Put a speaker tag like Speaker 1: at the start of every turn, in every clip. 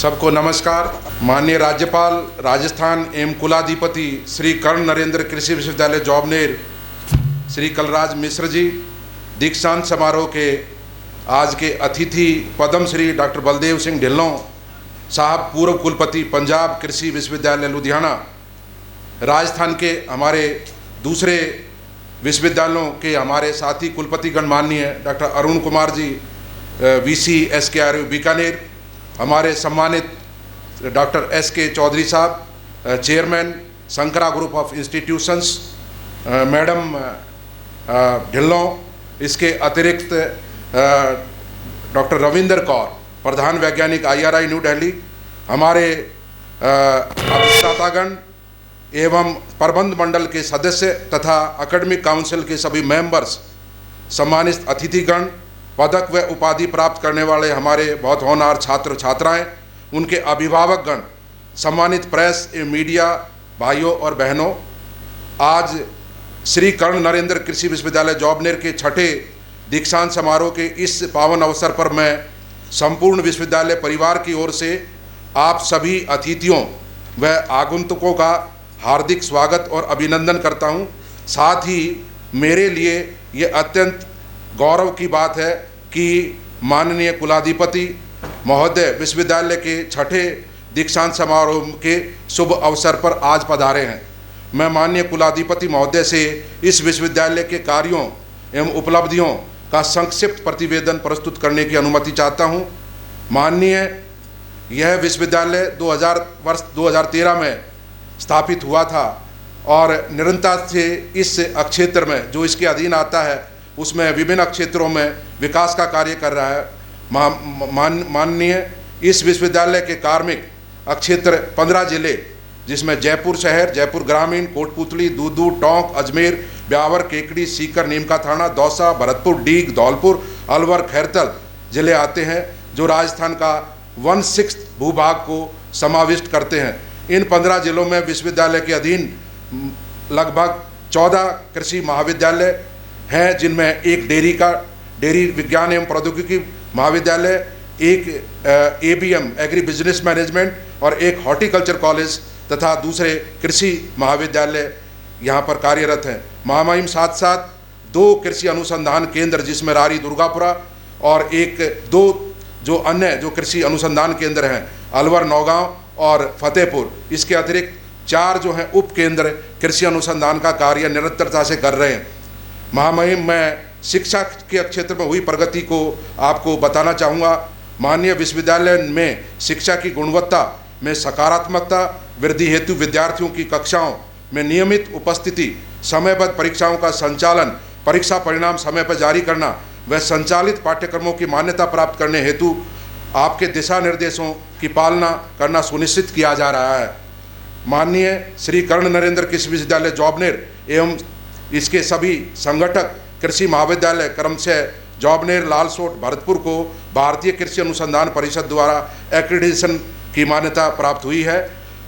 Speaker 1: सबको नमस्कार। माननीय राज्यपाल राजस्थान एवं कुलाधिपति श्री कर्ण नरेंद्र कृषि विश्वविद्यालय जॉबनेर श्री कलराज मिश्र जी, दीक्षांत समारोह के आज के अतिथि पद्म श्री डॉक्टर बलदेव सिंह ढिल्लों साहब, पूर्व कुलपति पंजाब कृषि विश्वविद्यालय लुधियाना, राजस्थान के हमारे दूसरे विश्वविद्यालयों के हमारे साथी कुलपतिगण माननीय doctor Arun Kumar ji, VC SKRU Bikaner, हमारे सम्मानित डॉक्टर SK चौधरी साहब, chairman Shankara group of institutions, madam Dhillon, इसके अतिरिक्त डॉक्टर रविंदर कौर, प्रधान वैज्ञानिक IRI न्यू दिल्ली, हमारे अधिष्ठातागण एवं प्रबंध मंडल के सदस्य तथा एकेडमिक काउंसिल के सभी मेंबर्स, सम्मानित अतिथिगण, पदक व उपाधि प्राप्त करने वाले हमारे बहुत होनहार छात्र छात्राएं, उनके अभिभावकगण, सम्मानित प्रेस एवं मीडिया भाइयों और बहनों, आज श्री कर्ण नरेंद्र कृषि विश्वविद्यालय जॉबनेर के छठे दीक्षांत समारोह के इस पावन अवसर पर मैं संपूर्ण विश्वविद्यालय परिवार की ओर से आप सभी अतिथियों व आगंतुकों का हार्दिक स्वागत और अभिनंदन करता हूं। साथ ही मेरे लिए ये अत्यंत गौरव की बात है कि माननीय कुलाधिपति महोदय विश्वविद्यालय के छठे दीक्षांत समारोह के शुभ अवसर पर आज पधारे हैं। मैं माननीय कुलाधिपति महोदय से इस विश्वविद्यालय के कार्यों एवं उपलब्धियों का संक्षिप्त प्रतिवेदन प्रस्तुत करने की अनुमति चाहता हूं। माननीय, यह विश्वविद्यालय 2013 में स्थापित हुआ था और निरंतरता से इस क्षेत्र में जो इसके अधीन आता है उसमें विभिन्न क्षेत्रों में विकास का कार्य कर रहा है। माननीय, इस विश्वविद्यालय के कार्मिक क्षेत्र 15 जिले, जिसमें जयपुर शहर, जयपुर ग्रामीण, कोटपुतली, दूदू, टोंक, अजमेर, ब्यावर, केकड़ी, सीकर, नीमका थाना, दौसा, भरतपुर, डीग, धौलपुर, अलवर, खैरतल जिले आते हैं, जो राजस्थान का 1/6 भूभाग को समाविष्ट करते हैं। इन 15 जिलों में विश्वविद्यालय के अधीन लगभग 14 कृषि महाविद्यालय हैं, जिनमें एक डेयरी विज्ञान एवं प्रौद्योगिकी महाविद्यालय, एक ABM एग्री बिजनेस मैनेजमेंट और एक हॉर्टिकल्चर कॉलेज तथा दूसरे कृषि महाविद्यालय यहाँ पर कार्यरत हैं। महामहिम साथ साथ 2 कृषि अनुसंधान केंद्र, जिसमें रारी दुर्गापुरा और 2 जो अन्य जो कृषि अनुसंधान केंद्र हैं, अलवर, नौगांव और फतेहपुर, इसके अतिरिक्त 4 जो हैं उप केंद्र कृषि अनुसंधान का कार्य निरंतरता से कर रहे हैं। महामहिम, मैं शिक्षा के क्षेत्र में हुई प्रगति को आपको बताना चाहूँगा। माननीय विश्वविद्यालय में शिक्षा की गुणवत्ता में सकारात्मकता वृद्धि हेतु विद्यार्थियों की कक्षाओं में नियमित उपस्थिति, समयबद्ध परीक्षाओं का संचालन, परीक्षा परिणाम समय पर जारी करना व संचालित पाठ्यक्रमों की मान्यता प्राप्त करने हेतु आपके दिशा निर्देशों की पालना करना सुनिश्चित किया जा रहा है। माननीय श्री कर्ण नरेंद्र कृषि विश्वविद्यालय जॉबनेर एवं इसके सभी संगठक कृषि महाविद्यालय क्रमशः जॉबनेर, लालसोट, भरतपुर को भारतीय कृषि अनुसंधान परिषद द्वारा एक्रेडिटेशन की मान्यता प्राप्त हुई है।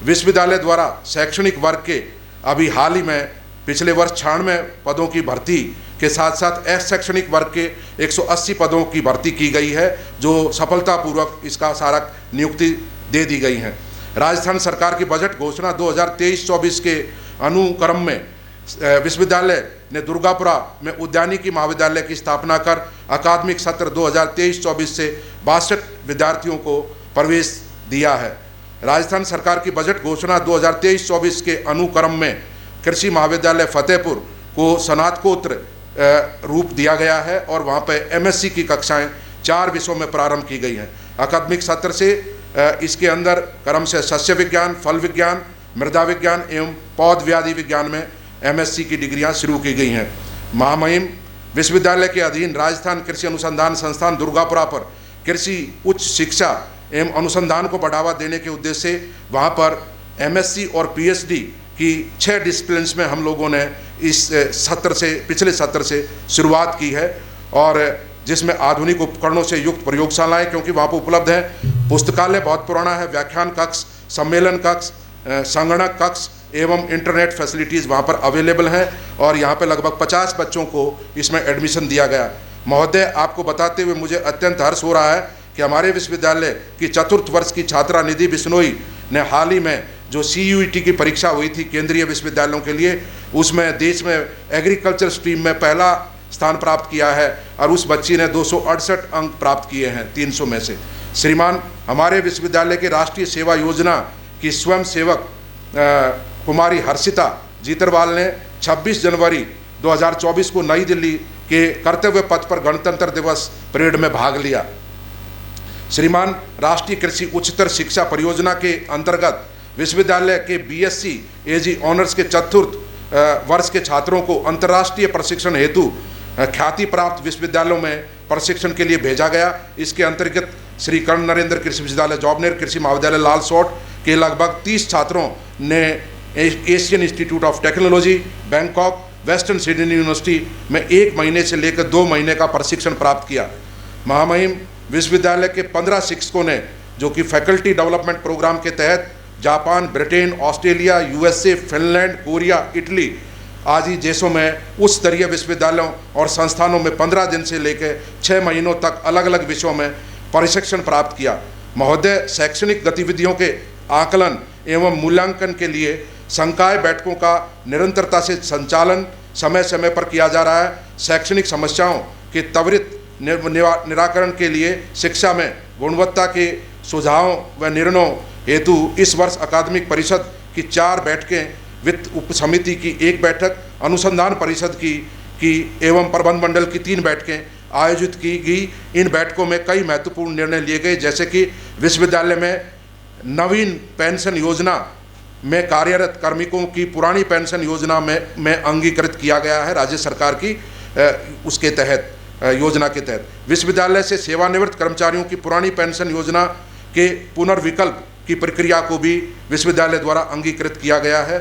Speaker 1: विश्वविद्यालय द्वारा शैक्षणिक वर्ग के अभी हाल ही में पिछले वर्ष 96 पदों की भर्ती के साथ साथ अशैक्षणिक वर्ग के 180 पदों की भर्ती की गई है, जो सफलतापूर्वक इसका सारा नियुक्ति दे दी गई है। राजस्थान सरकार की बजट घोषणा 2023-24 के अनुक्रम में विश्वविद्यालय ने दुर्गापुरा में उद्यानिकी महाविद्यालय की स्थापना कर अकादमिक सत्र 2023-24 से 62 विद्यार्थियों को प्रवेश दिया है। राजस्थान सरकार की बजट घोषणा 2023-24 के अनुक्रम में कृषि महाविद्यालय फतेहपुर को स्नातकोत्तर रूप दिया गया है और वहाँ पर MSc की कक्षाएं 4 विषयों में प्रारंभ की गई हैं। अकादमिक सत्र से इसके अंदर क्रमशः सस्य विज्ञान, फल विज्ञान, मृदा विज्ञान एवं पौध व्याधि विज्ञान में MSc की डिग्रियां शुरू की गई हैं। महामहिम, विश्वविद्यालय के अधीन राजस्थान कृषि अनुसंधान संस्थान दुर्गापुरा पर कृषि उच्च शिक्षा एवं अनुसंधान को बढ़ावा देने के उद्देश्य से वहाँ पर MSc और PhD की 6 डिसिप्लिन्स में हम लोगों ने इस पिछले सत्र से शुरुआत की है, और जिसमें आधुनिक उपकरणों से युक्त प्रयोगशालाएं, क्योंकि वहाँ पर उपलब्ध है, पुस्तकालय बहुत पुराना है, व्याख्यान कक्ष, सम्मेलन कक्ष, संगणक कक्ष एवं इंटरनेट फैसिलिटीज़ वहाँ पर अवेलेबल हैं और यहाँ पर लगभग 50 बच्चों को इसमें एडमिशन दिया गया। महोदय, आपको बताते हुए मुझे अत्यंत हर्ष हो रहा है कि हमारे विश्वविद्यालय की चतुर्थ वर्ष की छात्रा निधि बिश्नोई ने हाल ही में जो CUET की परीक्षा हुई थी केंद्रीय विश्वविद्यालयों के लिए, उसमें देश में एग्रीकल्चर स्ट्रीम में पहला स्थान प्राप्त किया है और उस बच्ची ने 268 अंक प्राप्त किए हैं 300 में से। श्रीमान, हमारे विश्वविद्यालय के राष्ट्रीय सेवा योजना की स्वयं सेवक कुमारी हर्षिता जीतरवाल ने 26 जनवरी 2024 को नई दिल्ली के कर्तव्य पथ पर गणतंत्र दिवस परेड में भाग लिया। श्रीमान, राष्ट्रीय कृषि उच्चतर शिक्षा परियोजना के अंतर्गत विश्वविद्यालय के BSc AG ऑनर्स के चतुर्थ वर्ष के छात्रों को अंतर्राष्ट्रीय प्रशिक्षण हेतु ख्याति प्राप्त विश्वविद्यालयों में प्रशिक्षण के लिए भेजा गया। इसके अंतर्गत श्री कर्ण नरेंद्र कृषि विश्वविद्यालय जॉबनेर, कृषि महाविद्यालय लालसोट के लगभग 30 छात्रों ने Asian institute of technology Bangkok, western Sydney university में 1 महीने से लेकर 2 महीने का प्रशिक्षण प्राप्त किया। महामहिम विश्वविद्यालय के 15 शिक्षकों ने, जो कि फैकल्टी डेवलपमेंट प्रोग्राम के तहत Japan, Britain, Australia, USA, Finland, Korea, Italy आदि देशों में उच्च स्तरीय विश्वविद्यालयों और संस्थानों में 15 दिन से लेकर 6 महीनों तक अलग अलग विषयों में प्रशिक्षण प्राप्त किया। महोदय, शैक्षणिक गतिविधियों के आकलन एवं मूल्यांकन के लिए संकाय बैठकों का निरंतरता से संचालन समय समय पर किया जा रहा है। शैक्षणिक समस्याओं के त्वरित निराकरण के लिए शिक्षा में गुणवत्ता के सुझावों व निर्णयों हेतु इस वर्ष अकादमिक परिषद की 4 बैठकें, वित्त उप समिति की 1 बैठक, अनुसंधान परिषद की एवं प्रबंध मंडल की 3 बैठकें आयोजित की गई। इन बैठकों में कई महत्वपूर्ण निर्णय लिए गए, जैसे कि विश्वविद्यालय में नवीन पेंशन योजना में कार्यरत कार्मिकों की पुरानी पेंशन योजना में अंगीकृत किया गया है राज्य सरकार की उसके तहत योजना के तहत। विश्वविद्यालय से सेवानिवृत्त कर्मचारियों की पुरानी पेंशन योजना के पुनर्विकल्प की प्रक्रिया को भी विश्वविद्यालय द्वारा अंगीकृत किया गया है।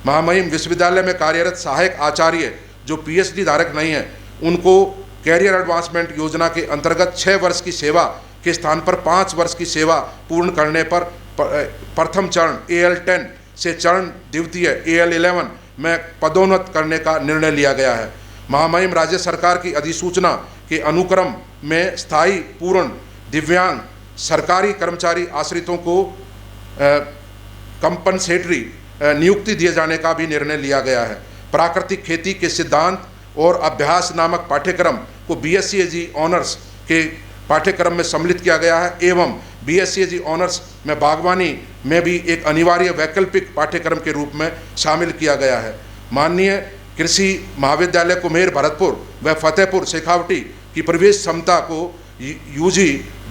Speaker 1: महामहिम, विश्वविद्यालय में कार्यरत सहायक आचार्य जो PhD धारक नहीं है, उनको कैरियर एडवांसमेंट योजना के अंतर्गत 6 वर्ष की सेवा के स्थान पर 5 वर्ष की सेवा पूर्ण करने पर प्रथम चरण AL10 से चरण द्वितीय AL11 में पदोन्नत करने का निर्णय लिया गया है। महामहिम, राज्य सरकार की अधिसूचना के अनुक्रम में स्थायी पूर्ण दिव्यांग सरकारी कर्मचारी आश्रितों को कंपनसेटरी नियुक्ति दिए जाने का भी निर्णय लिया गया है। प्राकृतिक खेती के सिद्धांत और अभ्यास नामक पाठ्यक्रम को BSc AG ऑनर्स के पाठ्यक्रम में सम्मिलित किया गया है एवं BSc AG ऑनर्स में बागवानी में भी एक अनिवार्य वैकल्पिक पाठ्यक्रम के रूप में शामिल किया गया है। माननीय कृषि महाविद्यालय कुम्हेर भरतपुर व फतेहपुर शेखावटी की प्रवेश क्षमता को UG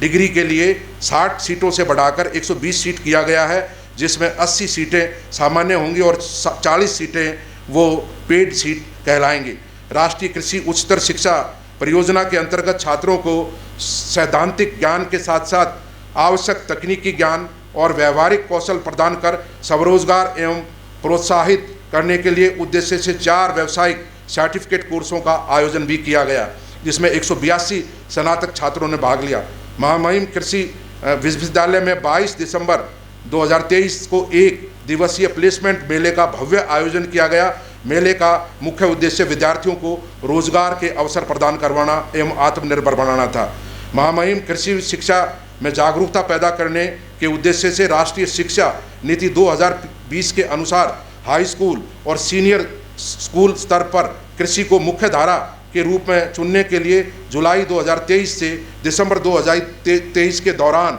Speaker 1: डिग्री के लिए 60 सीटों से बढ़ाकर 120 सीट किया गया है, जिसमें 80 सीटें सामान्य होंगी और 40 सीटें वो पेड सीट कहलाएंगी। राष्ट्रीय कृषि उच्चतर शिक्षा परियोजना के अंतर्गत छात्रों को सैद्धांतिक ज्ञान के साथ साथ आवश्यक तकनीकी ज्ञान और व्यवहारिक कौशल प्रदान कर स्वरोजगार एवं प्रोत्साहित करने के लिए उद्देश्य से 4 व्यावसायिक सर्टिफिकेट कोर्सों का आयोजन भी किया गया, जिसमें 182 स्नातक छात्रों ने भाग लिया। महामहिम, कृषि विश्वविद्यालय में 22 दिसंबर 2023 को 1 दिवसीय प्लेसमेंट मेले का भव्य आयोजन किया गया। मेले का मुख्य उद्देश्य विद्यार्थियों को रोजगार के अवसर प्रदान करवाना एवं आत्मनिर्भर बनाना था। महामहिम, कृषि शिक्षा में जागरूकता पैदा करने के उद्देश्य से राष्ट्रीय शिक्षा नीति 2020 के अनुसार हाई स्कूल और सीनियर स्कूल स्तर पर कृषि को मुख्य धारा के रूप में चुनने के लिए जुलाई 2023 से दिसंबर 2023 के दौरान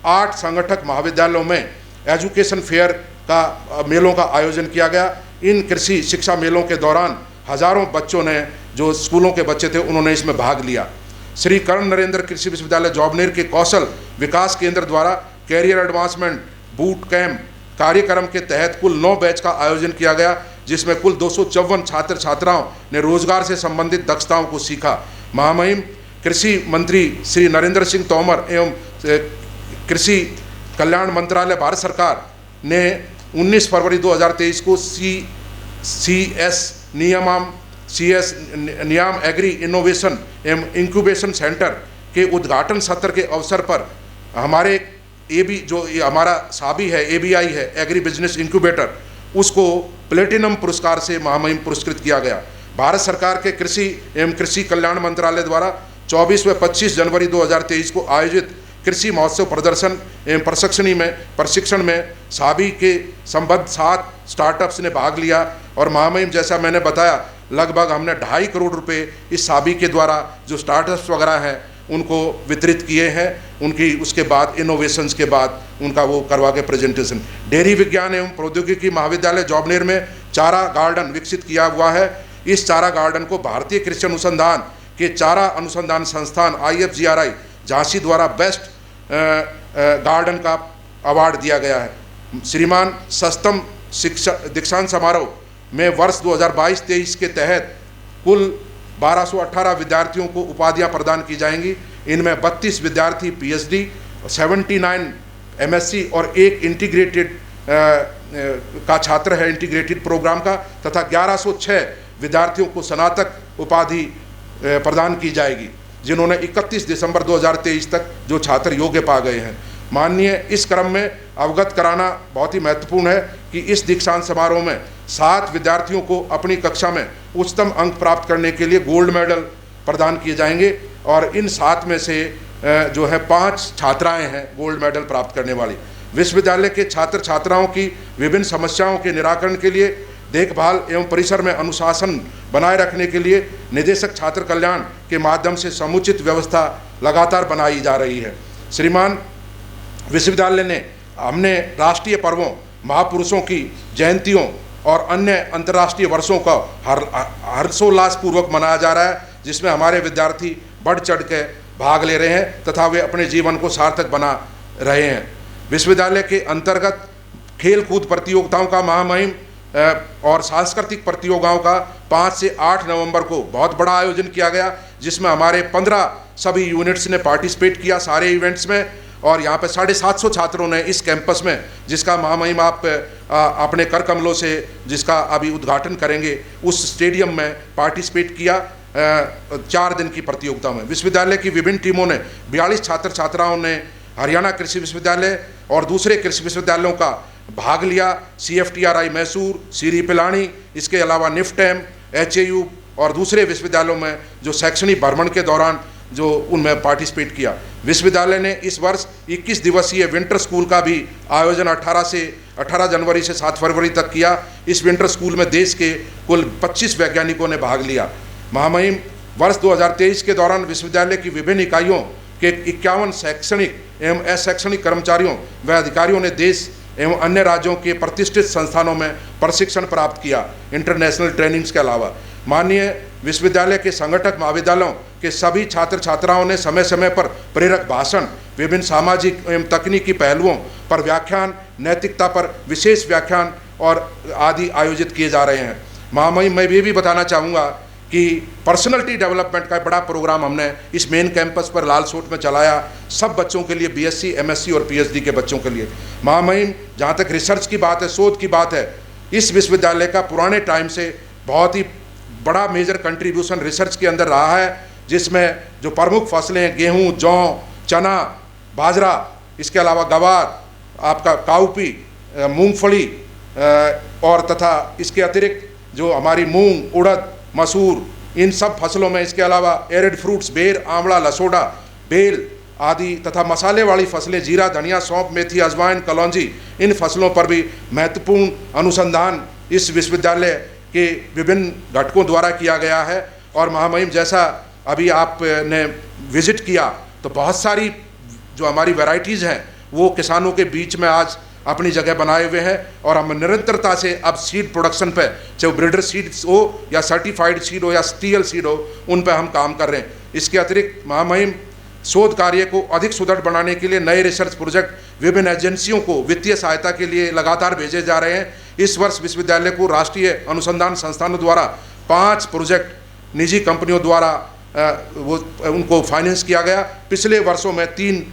Speaker 1: 8 संगठक महाविद्यालयों में एजुकेशन फेयर का मेलों का आयोजन किया गया। इन कृषि शिक्षा मेलों के दौरान हजारों बच्चों ने, जो स्कूलों के बच्चे थे, उन्होंने इसमें भाग लिया। श्री कर्ण नरेंद्र कृषि विश्वविद्यालय जॉबनेर के कौशल विकास केंद्र द्वारा कैरियर एडवांसमेंट बूट कैंप कार्यक्रम के तहत कुल 9 बैच का आयोजन किया गया, जिसमें कुल 254 छात्र छात्राओं ने रोजगार से संबंधित दक्षताओं को सीखा। महामहिम, कृषि मंत्री श्री नरेंद्र सिंह तोमर एवं कृषि कल्याण मंत्रालय भारत सरकार ने 19 फरवरी 2023 को CS नियाम एग्री इनोवेशन एवं इंक्यूबेशन सेंटर के उद्घाटन सत्र के अवसर पर हमारे हमारा साबी है, ABI है, एग्री बिजनेस इंक्यूबेटर, उसको प्लेटिनम पुरस्कार से महामहिम पुरस्कृत किया गया। भारत सरकार के कृषि एवं कृषि कल्याण मंत्रालय द्वारा 24 व 25 जनवरी 2023 को आयोजित कृषि महोत्सव प्रदर्शन एवं प्रशिक्षण में साबी के संबद्ध 7 स्टार्टअप्स ने भाग लिया और महामहिम जैसा मैंने बताया लगभग हमने 2.5 करोड़ रुपए इस साबी के द्वारा जो स्टार्टअप्स वगैरह हैं उनको वितरित किए हैं। उनकी उसके बाद इनोवेशंस के बाद उनका वो करवा के प्रेजेंटेशन। डेयरी विज्ञान एवं प्रौद्योगिकी महाविद्यालय जौबनेर में चारा गार्डन विकसित किया हुआ है। इस चारा गार्डन को भारतीय कृषि अनुसंधान के चारा अनुसंधान संस्थान IFGRI झांसी द्वारा बेस्ट गार्डन का अवार्ड दिया गया है। श्रीमान सस्तम शिक्षा दीक्षांत समारोह में वर्ष 2022-23 के तहत कुल 1218 विद्यार्थियों को उपाधियां प्रदान की जाएंगी। इनमें 32 विद्यार्थी PhD, 79 MSc और एक इंटीग्रेटेड का छात्र है इंटीग्रेटेड प्रोग्राम का, तथा 1106 विद्यार्थियों को स्नातक उपाधि प्रदान की जाएगी, जिन्होंने 31 दिसंबर 2023 तक जो छात्र योग्य पा गए हैं। माननीय, इस क्रम में अवगत कराना बहुत ही महत्वपूर्ण है कि इस दीक्षांत समारोह में 7 विद्यार्थियों को अपनी कक्षा में उच्चतम अंक प्राप्त करने के लिए गोल्ड मेडल प्रदान किए जाएंगे और इन 7 में से जो है 5 छात्राएं हैं गोल्ड मेडल प्राप्त करने वाली। विश्वविद्यालय के छात्र छात्राओं की विभिन्न समस्याओं के निराकरण के लिए देखभाल एवं परिसर में अनुशासन बनाए रखने के लिए निदेशक छात्र कल्याण के माध्यम से समुचित व्यवस्था लगातार बनाई जा रही है। श्रीमान, विश्वविद्यालय ने हमने राष्ट्रीय पर्वों, महापुरुषों की जयंतियों और अन्य अंतर्राष्ट्रीय वर्षों का हर्षोल्लास पूर्वक मनाया जा रहा है, जिसमें हमारे विद्यार्थी बढ़ चढ़ के भाग ले रहे हैं तथा वे अपने जीवन को सार्थक बना रहे हैं। विश्वविद्यालय के अंतर्गत खेल कूद प्रतियोगिताओं का महामहिम और सांस्कृतिक प्रतियोगिताओं का 5 से 8 नवंबर को बहुत बड़ा आयोजन किया गया, जिसमें हमारे 15 सभी यूनिट्स ने पार्टिसिपेट किया सारे इवेंट्स में। और यहाँ पे 750 छात्रों ने इस कैंपस में, जिसका महामहिम आप अपने कर कमलों से जिसका अभी उद्घाटन करेंगे, उस स्टेडियम में पार्टिसिपेट किया 4 दिन की प्रतियोगिता में। विश्वविद्यालय की विभिन्न टीमों ने 42 छात्र छात्राओं ने हरियाणा कृषि विश्वविद्यालय और दूसरे कृषि विश्वविद्यालयों का भाग लिया। CFTRI मैसूर, सीरी पिलानी, इसके अलावा निफ्टेम, HAU और दूसरे विश्वविद्यालयों में जो शैक्षणिक भ्रमण के दौरान जो उनमें पार्टिसिपेट किया। विश्वविद्यालय ने इस वर्ष 21 दिवसीय विंटर स्कूल का भी आयोजन 18 जनवरी से 7 फरवरी तक किया। इस विंटर स्कूल में देश के कुल 25 वैज्ञानिकों ने भाग लिया। महामहिम, वर्ष 2023 के दौरान विश्वविद्यालय की विभिन्न इकाइयों के 51 शैक्षणिक एवं अशैक्षणिक कर्मचारियों व अधिकारियों ने देश एवं अन्य राज्यों के प्रतिष्ठित संस्थानों में प्रशिक्षण प्राप्त किया, इंटरनेशनल ट्रेनिंग्स के अलावा। माननीय, विश्वविद्यालय के संगठक महाविद्यालयों के सभी छात्र छात्राओं ने समय समय पर प्रेरक भाषण, विभिन्न सामाजिक एवं तकनीकी पहलुओं पर व्याख्यान, नैतिकता पर विशेष व्याख्यान और आदि आयोजित किए जा रहे हैं। महामहिम, मैं ये भी बताना चाहूँगा कि पर्सनैलिटी डेवलपमेंट का बड़ा प्रोग्राम हमने इस मेन कैंपस पर लालसोट में चलाया, सब बच्चों के लिए, BSc, MSc और PhD के बच्चों के लिए। महामहिम, जहाँ तक रिसर्च की बात है, शोध की बात है, इस विश्वविद्यालय का पुराने टाइम से बहुत ही बड़ा मेजर कंट्रीब्यूशन रिसर्च के अंदर रहा है, जिसमें जो प्रमुख फसलें गेहूँ, जौ, चना, बाजरा, इसके अलावा गवार, आपका काउपी, मूंगफली और तथा इसके अतिरिक्त जो हमारी मूंग, उड़द, मसूर, इन सब फसलों में, इसके अलावा एरिड फ्रूट्स, बेर, आंवला, लसोड़ा, बेल आदि तथा मसाले वाली फसलें, जीरा, धनिया, सौंफ, मेथी, अजवाइन, कलौंजी, इन फसलों पर भी महत्वपूर्ण अनुसंधान इस विश्वविद्यालय के विभिन्न घटकों द्वारा किया गया है। और महामहिम, जैसा अभी आपने विजिट किया तो बहुत सारी जो हमारी वैरायटीज़ हैं वो किसानों के बीच में आज अपनी जगह बनाए हुए हैं और हम निरंतरता से अब सीड प्रोडक्शन पे, चाहे ब्रीडर सीड्स हो या सर्टिफाइड सीड हो या स्टील सीड हो, उन पे हम काम कर रहे हैं। इसके अतिरिक्त महामहिम, शोध कार्य को अधिक सुदृढ़ बनाने के लिए नए रिसर्च प्रोजेक्ट विभिन्न एजेंसियों को वित्तीय सहायता के लिए लगातार भेजे जा रहे हैं। इस वर्ष विश्वविद्यालय को राष्ट्रीय अनुसंधान संस्थानों द्वारा 5 प्रोजेक्ट निजी कंपनियों द्वारा उनको फाइनेंस किया गया। पिछले वर्षों में 3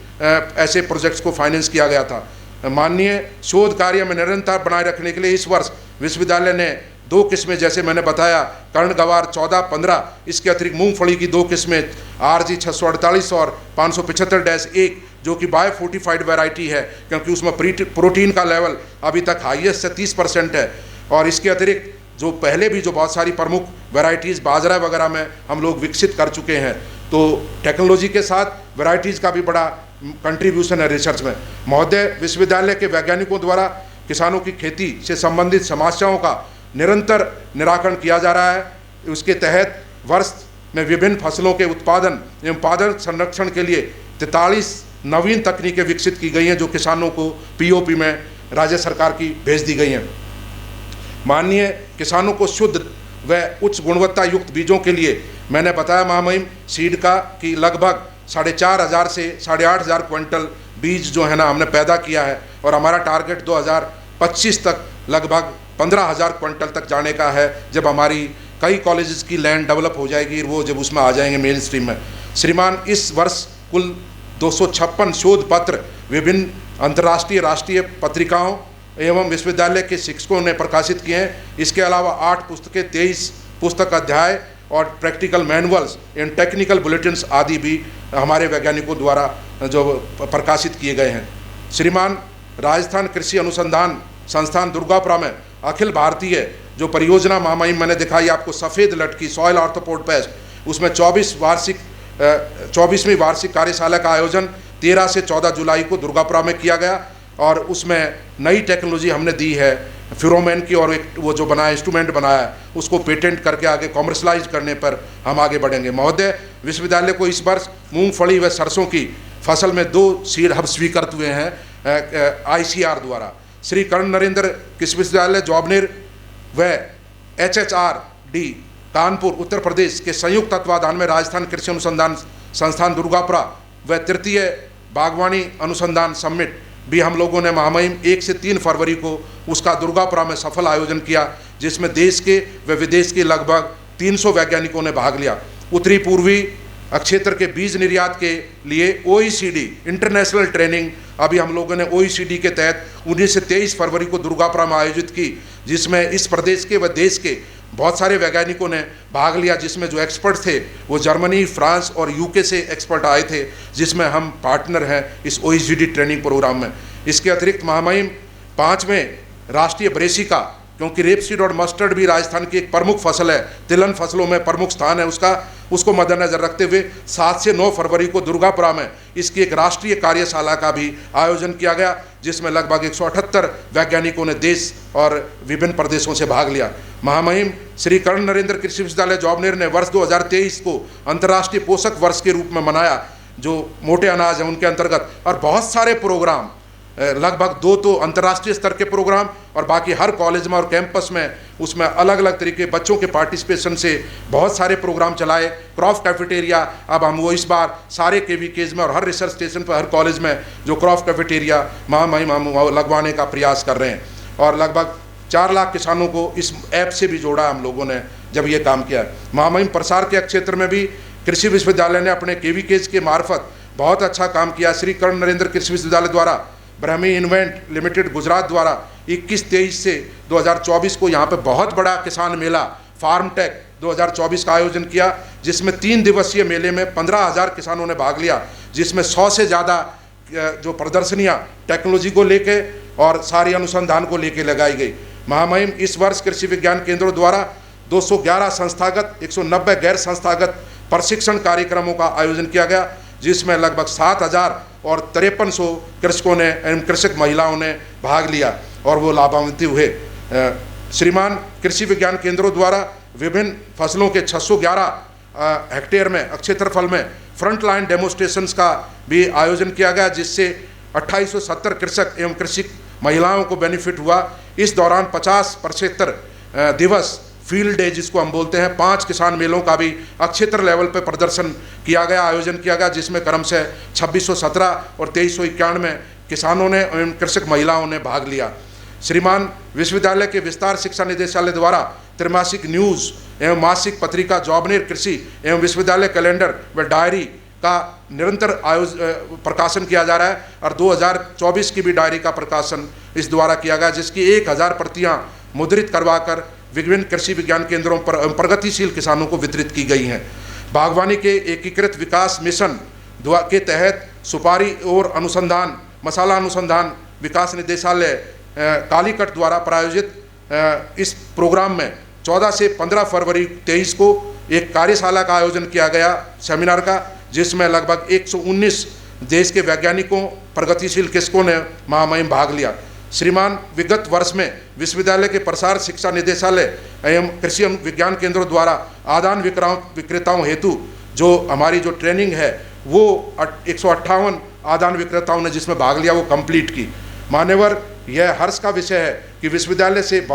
Speaker 1: ऐसे प्रोजेक्ट्स को फाइनेंस किया गया था। माननीय, शोध कार्य में निरंतर बनाए रखने के लिए इस वर्ष विश्वविद्यालय ने 2 किस्में, जैसे मैंने बताया, कर्ण गवार 14-15, इसके अतिरिक्त मूंगफली की 2 किस्में RG 648 और 575-1, जो कि बायो फोर्टिफाइड वैरायटी है, क्योंकि उसमें प्रोटीन का लेवल अभी तक हाईएस्ट से 30% है। और इसके अतिरिक्त जो पहले भी जो बहुत सारी प्रमुख वैरायटीज़ बाजरा वगैरह में हम लोग विकसित कर चुके हैं। तो टेक्नोलॉजी के साथ वैरायटीज़ का भी बड़ा कंट्रीब्यूशन है रिसर्च में। महोदय, विश्वविद्यालय के वैज्ञानिकों द्वारा किसानों की खेती से संबंधित समस्याओं का निरंतर निराकरण किया जा रहा है। उसके तहत वर्ष में विभिन्न फसलों के उत्पादन एवं पादन संरक्षण के लिए 43 नवीन तकनीकें विकसित की गई हैं, जो किसानों को पीओपी में राज्य सरकार की भेज दी गई हैं। माननीय किसानों को शुद्ध व उच्च गुणवत्ता युक्त बीजों के लिए मैंने बताया महामहिम सीड का कि लगभग 4,500 से 8,500 क्विंटल बीज जो है ना हमने पैदा किया है, और हमारा टारगेट 2025 तक लगभग 15,000 क्विंटल तक जाने का है, जब हमारी कई कॉलेजेस की लैंड डेवलप हो जाएगी, वो जब उसमें आ जाएंगे मेन स्ट्रीम में। श्रीमान, इस वर्ष कुल 256 शोध पत्र विभिन्न अंतर्राष्ट्रीय राष्ट्रीय पत्रिकाओं एवं विश्वविद्यालय के शिक्षकों ने प्रकाशित किए हैं। इसके अलावा 8 पुस्तकें, 23 पुस्तक अध्याय और practical manuals and technical bulletins आदि भी हमारे वैज्ञानिकों द्वारा जो प्रकाशित किए गए हैं। श्रीमान, राजस्थान कृषि अनुसंधान संस्थान दुर्गापुरा में अखिल भारतीय जो परियोजना महामहिम मैंने दिखाई आपको, सफ़ेद लटकी सॉइल ऑर्थोपोड पेस्ट, उसमें 24वीं वार्षिक कार्यशाला का आयोजन 13 से 14 जुलाई को दुर्गापुरा में किया गया, और उसमें नई टेक्नोलॉजी हमने दी है फिरोमेन की, और एक वो जो बनाया इंस्ट्रूमेंट बनाया है उसको पेटेंट करके आगे कॉमर्शलाइज करने पर हम आगे बढ़ेंगे। महोदय, विश्वविद्यालय को इस वर्ष मूंगफली व सरसों की फसल में 2 सीड हब स्वीकृत हुए हैं ICR द्वारा। श्री कर्ण नरेंद्र कृषि विश्वविद्यालय जॉबनेर व HHRD कानपुर उत्तर प्रदेश के संयुक्त तत्वाधान में राजस्थान कृषि अनुसंधान संस्थान दुर्गापुरा व तृतीय बागवानी अनुसंधान समिट भी हम लोगों ने महामहिम 1 से 3 फरवरी को उसका दुर्गापुरा में सफल आयोजन किया, जिसमें देश के व विदेश के लगभग 300 वैज्ञानिकों ने भाग लिया। उत्तरी पूर्वी क्षेत्र के बीज निर्यात के लिए OECD इंटरनेशनल ट्रेनिंग अभी हम लोगों ने OECD के तहत 19 से 23 फरवरी को दुर्गापुरा में आयोजित की, जिसमें इस प्रदेश के व देश के बहुत सारे वैज्ञानिकों ने भाग लिया, जिसमें जो एक्सपर्ट थे वो जर्मनी, फ्रांस और UK से एक्सपर्ट आए थे, जिसमें हम पार्टनर हैं इस OECD ट्रेनिंग प्रोग्राम में। इसके अतिरिक्त महामहिम 5वें राष्ट्रीय ब्रेसिका, क्योंकि रेपसीड और मस्टर्ड भी राजस्थान की एक प्रमुख फसल है, तिलहन फसलों में प्रमुख स्थान है उसको मद्देनजर रखते हुए 7 से 9 फरवरी को दुर्गापुरा में इसकी एक राष्ट्रीय कार्यशाला का भी आयोजन किया गया, जिसमें लगभग 178 वैज्ञानिकों ने देश और विभिन्न प्रदेशों से भाग लिया। महामहिम, श्री कर्ण नरेंद्र कृषि विश्वविद्यालय जॉबनेर ने वर्ष 2023 को अंतर्राष्ट्रीय पोषक वर्ष के रूप में मनाया, जो मोटे अनाज है उनके अंतर्गत, और बहुत सारे प्रोग्राम, लगभग 2 तो अंतर्राष्ट्रीय स्तर के प्रोग्राम और बाकी हर कॉलेज में और कैंपस में उसमें अलग अलग तरीके बच्चों के पार्टिसिपेशन से बहुत सारे प्रोग्राम चलाए। क्रॉप कैफेटेरिया, अब हम वो इस बार सारे KVKs में और हर रिसर्च स्टेशन पर हर कॉलेज में जो क्रॉप कैफेटेरिया महामहिम हम लगवाने का प्रयास कर रहे हैं, और लगभग 4 लाख किसानों को इस ऐप से भी जोड़ा हम लोगों ने जब ये काम किया। महामहिम, प्रसार के क्षेत्र में भी कृषि विश्वविद्यालय ने अपने KVKs के मार्फत बहुत अच्छा काम किया। श्री कर्ण नरेंद्र कृषि विश्वविद्यालय द्वारा ब्रह्मी इन्वेंट लिमिटेड गुजरात द्वारा 21-23 से 2024 को यहाँ पे बहुत बड़ा किसान मेला फार्म टेक 2024 का आयोजन किया, जिसमें 3 दिवसीय मेले में 15,000 किसानों ने भाग लिया, जिसमें 100 से ज़्यादा जो प्रदर्शनियाँ टेक्नोलॉजी को लेके और सारी अनुसंधान को लेके लगाई गई। महामहिम, इस वर्ष कृषि विज्ञान केंद्रों द्वारा 211 संस्थागत 190 गैर संस्थागत प्रशिक्षण कार्यक्रमों का आयोजन किया गया, जिसमें लगभग 7,5300 कृषकों ने एवं कृषक महिलाओं ने भाग लिया और वो लाभान्वित हुए। श्रीमान, कृषि विज्ञान केंद्रों द्वारा विभिन्न फसलों के 611 हेक्टेयर में क्षेत्रफल में फ्रंट लाइन डेमोस्ट्रेशंस का भी आयोजन किया गया, जिससे 2870 कृषक एवं कृषि महिलाओं को बेनिफिट हुआ। इस दौरान 50-75 दिवस फील्ड डे जिसको हम बोलते हैं, 5 किसान मेलों का भी क्षेत्र लेवल पर प्रदर्शन किया गया, आयोजन किया गया, जिसमें क्रम से 2617 और 2391 किसानों ने एवं कृषक महिलाओं ने भाग लिया। श्रीमान, विश्वविद्यालय के विस्तार शिक्षा निदेशालय द्वारा त्रैमासिक न्यूज़ एवं मासिक पत्रिका जॉबनेर कृषि एवं विश्वविद्यालय कैलेंडर व डायरी का निरंतर प्रकाशन किया जा रहा है, और 2024 की भी डायरी का प्रकाशन इस द्वारा किया गया, जिसकी 1000 प्रतियाँ मुद्रित करवाकर विभिन्न कृषि विज्ञान केंद्रों पर प्रगतिशील किसानों को वितरित की गई हैं। बागवानी के एकीकृत विकास मिशन के तहत सुपारी और अनुसंधान मसाला अनुसंधान विकास निदेशालय कालीकट द्वारा प्रायोजित इस प्रोग्राम में 14 से 15 फरवरी 23 को एक कार्यशाला का आयोजन किया गया, सेमिनार का, जिसमें लगभग 119 देश के वैज्ञानिकों, प्रगतिशील कृषकों ने महामहिम भाग लिया। श्रीमान, विगत वर्ष में विश्वविद्यालय के प्रसार शिक्षा निदेशालय एवं कृषि विज्ञान केंद्रों द्वारा आदान विक्रेताओं हेतु जो हमारी जो ट्रेनिंग है वो 158 आदान विक्रेताओं ने जिसमें भाग लिया वो कंप्लीट की। मान्यवर, यह हर्ष का विषय है कि विश्वविद्यालय से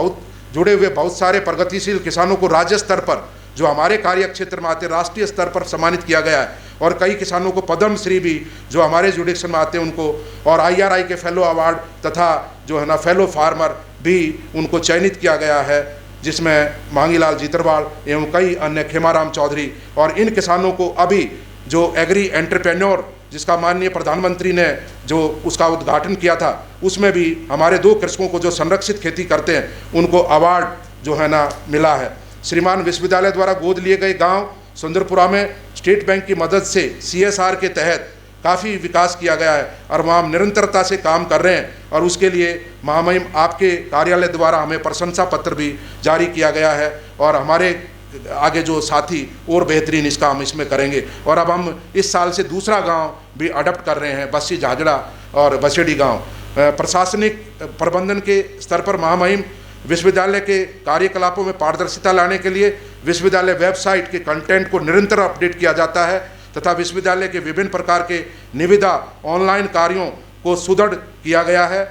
Speaker 1: जुड़े हुए बहुत सारे प्रगतिशील किसानों को राज्य स्तर पर, जो हमारे कार्य क्षेत्र में आते, राष्ट्रीय स्तर पर सम्मानित किया गया है और कई किसानों को पद्म श्री भी जो हमारे जुडिक्शन में आते हैं उनको, और IRI के फेलो अवार्ड तथा जो है ना फेलो फार्मर भी उनको चयनित किया गया है, जिसमें मांगीलाल जीतरवाल एवं कई अन्य, खेमाराम चौधरी। और इन किसानों को अभी जो एग्री एंटरप्रेन्योर जिसका माननीय प्रधानमंत्री ने जो उसका उद्घाटन किया था, उसमें भी हमारे 2 कृषकों को जो संरक्षित खेती करते हैं उनको अवार्ड जो है ना मिला है। श्रीमान, विश्वविद्यालय द्वारा गोद लिए गए गांव सुंदरपुरा में स्टेट बैंक की मदद से CSR के तहत काफ़ी विकास किया गया है और वहाँ हम निरंतरता से काम कर रहे हैं और उसके लिए महामहिम आपके कार्यालय द्वारा हमें प्रशंसा पत्र भी जारी किया गया है और हमारे आगे जो साथी और बेहतरीन इस काम इसमें करेंगे। और अब हम इस साल से दूसरा गांव भी अडॉप्ट कर रहे हैं, बस्सी झाझड़ा और बसेड़ी गांव। प्रशासनिक प्रबंधन के स्तर पर महामहिम विश्वविद्यालय के कार्यकलापों में पारदर्शिता लाने के लिए विश्वविद्यालय वेबसाइट के कंटेंट को निरंतर अपडेट किया जाता है तथा विश्वविद्यालय के विभिन्न प्रकार के निविदा ऑनलाइन कार्यों को सुदृढ़ किया गया है।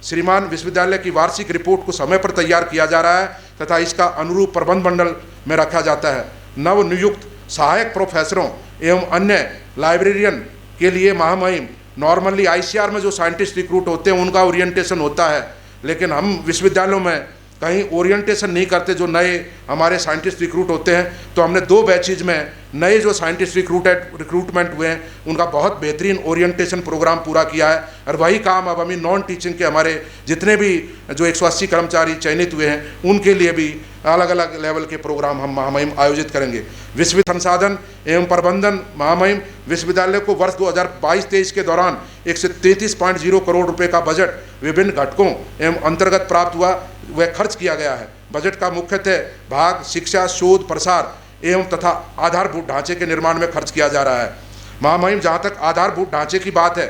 Speaker 1: श्रीमान, विश्वविद्यालय की वार्षिक रिपोर्ट को समय पर तैयार किया जा रहा है तथा इसका अनुरूप प्रबंध मंडल में रखा जाता है। नव नियुक्त सहायक प्रोफेसरों एवं अन्य लाइब्रेरियन के लिए महामहिम नॉर्मली ICR में जो साइंटिस्ट रिक्रूट होते हैं उनका ओरिएंटेशन होता है, लेकिन हम विश्वविद्यालयों में कहीं ओरिएंटेशन नहीं करते। जो नए हमारे साइंटिस्ट रिक्रूट होते हैं तो हमने 2 बैचेज में नए जो साइंटिस्ट रिक्रूटमेंट हुए हैं उनका बहुत बेहतरीन ओरिएंटेशन प्रोग्राम पूरा किया है और वही काम अब हमें नॉन टीचिंग के हमारे जितने भी जो 180 कर्मचारी चयनित हुए हैं उनके लिए भी अलग अलग लेवल के प्रोग्राम हम महामहिम आयोजित करेंगे। विश्वविद्यालय संसाधन एवं प्रबंधन महामहिम विश्वविद्यालय को वर्ष 2022-23 के दौरान 133.0 करोड़ रुपए का बजट विभिन्न घटकों एवं अंतर्गत प्राप्त हुआ वह खर्च किया गया है। बजट का मुख्यतः भाग शिक्षा, शोध, प्रसार एवं तथा आधारभूत ढांचे के निर्माण में खर्च किया जा रहा है। महामहिम, जहाँ तक आधारभूत ढांचे की बात है,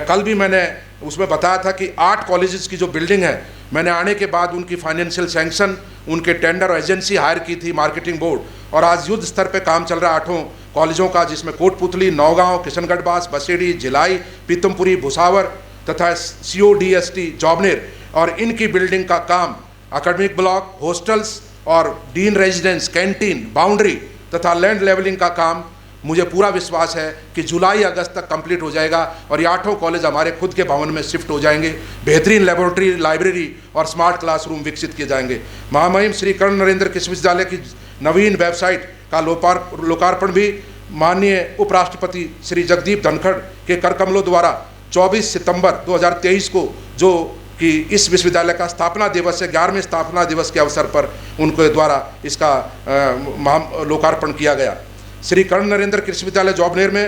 Speaker 1: कल भी मैंने उसमें बताया था कि 8 कॉलेजेस की जो बिल्डिंग है मैंने आने के बाद उनकी फाइनेंशियल सैंक्शन, उनके टेंडर और एजेंसी हायर की थी, मार्केटिंग बोर्ड, और आज युद्ध स्तर पे काम चल रहा है 8 कॉलेजों का, जिसमें कोटपुतली, नौगांव, किशनगढ़ बास, बसेड़ी, भिलाई, पीतमपुरी, भुसावर तथा CODST जॉबनेर। और इनकी बिल्डिंग का काम एकेडमिक ब्लॉक, हॉस्टल्स और डीन रेजिडेंस, कैंटीन, बाउंड्री तथा लैंड लेवलिंग का काम मुझे पूरा विश्वास है कि जुलाई-अगस्त तक कंप्लीट हो जाएगा और ये 8 कॉलेज हमारे खुद के भवन में शिफ्ट हो जाएंगे। बेहतरीन लेबोरेटरी, लाइब्रेरी और स्मार्ट क्लासरूम विकसित किए जाएंगे। महामहिम, श्री कर्ण नरेंद्र कृषि विश्वविद्यालय की नवीन वेबसाइट का लोकार्पण भी माननीय उपराष्ट्रपति श्री जगदीप धनखड़ के कर कमलों द्वारा 24 सितंबर 2023 को, जो कि इस विश्वविद्यालय का स्थापना दिवस है, 11वें स्थापना दिवस के अवसर पर उनके द्वारा इसका लोकार्पण किया गया। श्री कर्ण नरेंद्र कृषि विद्यालय जॉबनेर में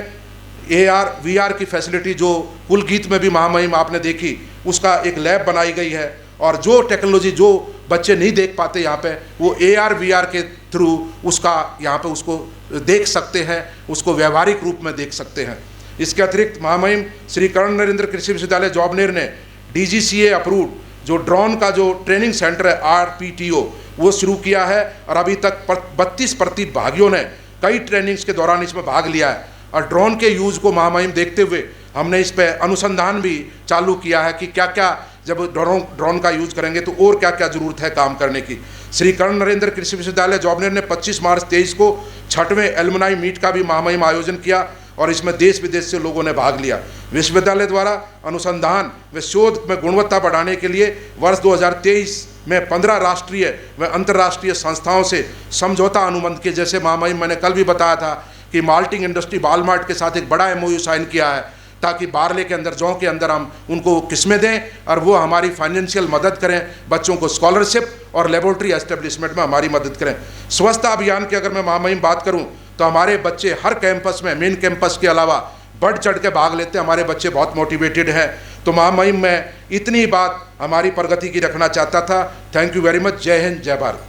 Speaker 1: AR/VR की फैसिलिटी जो कुलगीत में भी महामहिम आपने देखी, उसका एक लैब बनाई गई है और जो टेक्नोलॉजी जो बच्चे नहीं देख पाते यहाँ पे, वो AR/VR के थ्रू उसका यहाँ पे उसको देख सकते हैं, उसको व्यवहारिक रूप में देख सकते हैं। इसके अतिरिक्त महामहिम श्री कर्ण नरेंद्र कृषि विश्वविद्यालय जॉबनेर ने DGCA अप्रूव्ड जो ड्रोन का जो ट्रेनिंग सेंटर है RPTO वो शुरू किया है और अभी तक 32 प्रतिभागियों ने कई ट्रेनिंग्स के दौरान इसमें भाग लिया है। और ड्रोन के यूज़ को महामहिम देखते हुए हमने इस पर अनुसंधान भी चालू किया है कि क्या क्या जब ड्रोन का यूज़ करेंगे तो और क्या क्या ज़रूरत है काम करने की। श्री कर्ण नरेंद्र कृषि विश्वविद्यालय जॉबनेर ने 25 मार्च 23 को 6वें एलुमनाई मीट का भी महामहिम आयोजन किया और इसमें देश विदेश से लोगों ने भाग लिया। विश्वविद्यालय द्वारा अनुसंधान व शोध में गुणवत्ता बढ़ाने के लिए वर्ष 2023 में 15 राष्ट्रीय व अंतर्राष्ट्रीय संस्थाओं से समझौता अनुबंध के, जैसे महामहिम मैंने कल भी बताया था कि माल्टिंग इंडस्ट्री वालमार्ट के साथ एक बड़ा MOU साइन किया है ताकि बारले के अंदर, जौ के अंदर हम उनको किस्में दें और वो हमारी फाइनेंशियल मदद करें, बच्चों को स्कॉलरशिप और लेबोरेटरी एस्टेब्लिशमेंट में हमारी मदद करें। स्वच्छता अभियान की अगर मैं महामहिम बात करूं तो हमारे बच्चे हर कैंपस में, मेन कैंपस के अलावा बढ़ चढ़ के भाग लेते हैं। हमारे बच्चे बहुत मोटिवेटेड हैं। तो महामहिम मैं इतनी बात हमारी प्रगति की रखना चाहता था। Thank you very much. जय हिंद, जय भारत।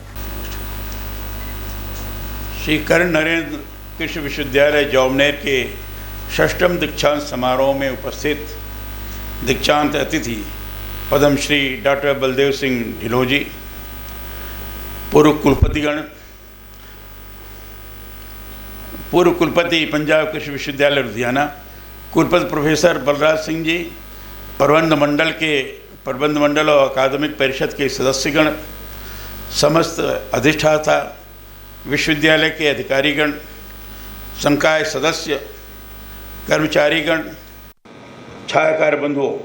Speaker 2: श्री कर्ण नरेंद्र कृषि विश्वविद्यालय जॉबनेर के षष्ठम दीक्षांत समारोह में उपस्थित दीक्षांत अतिथि पद्मश्री डॉक्टर बलदेव सिंह ढिल्लों जी, पूर्व कुलपतिगण, पूर्व कुलपति पंजाब कृषि विश्वविद्यालय लुधियाना, कुलपति प्रोफेसर बलराज सिंह जी, प्रबंध मंडल और अकादमिक परिषद के सदस्यगण, समस्त अधिष्ठाता, विश्वविद्यालय के अधिकारीगण, संकाय सदस्य, कर्मचारीगण, छायाकार बंधुओं,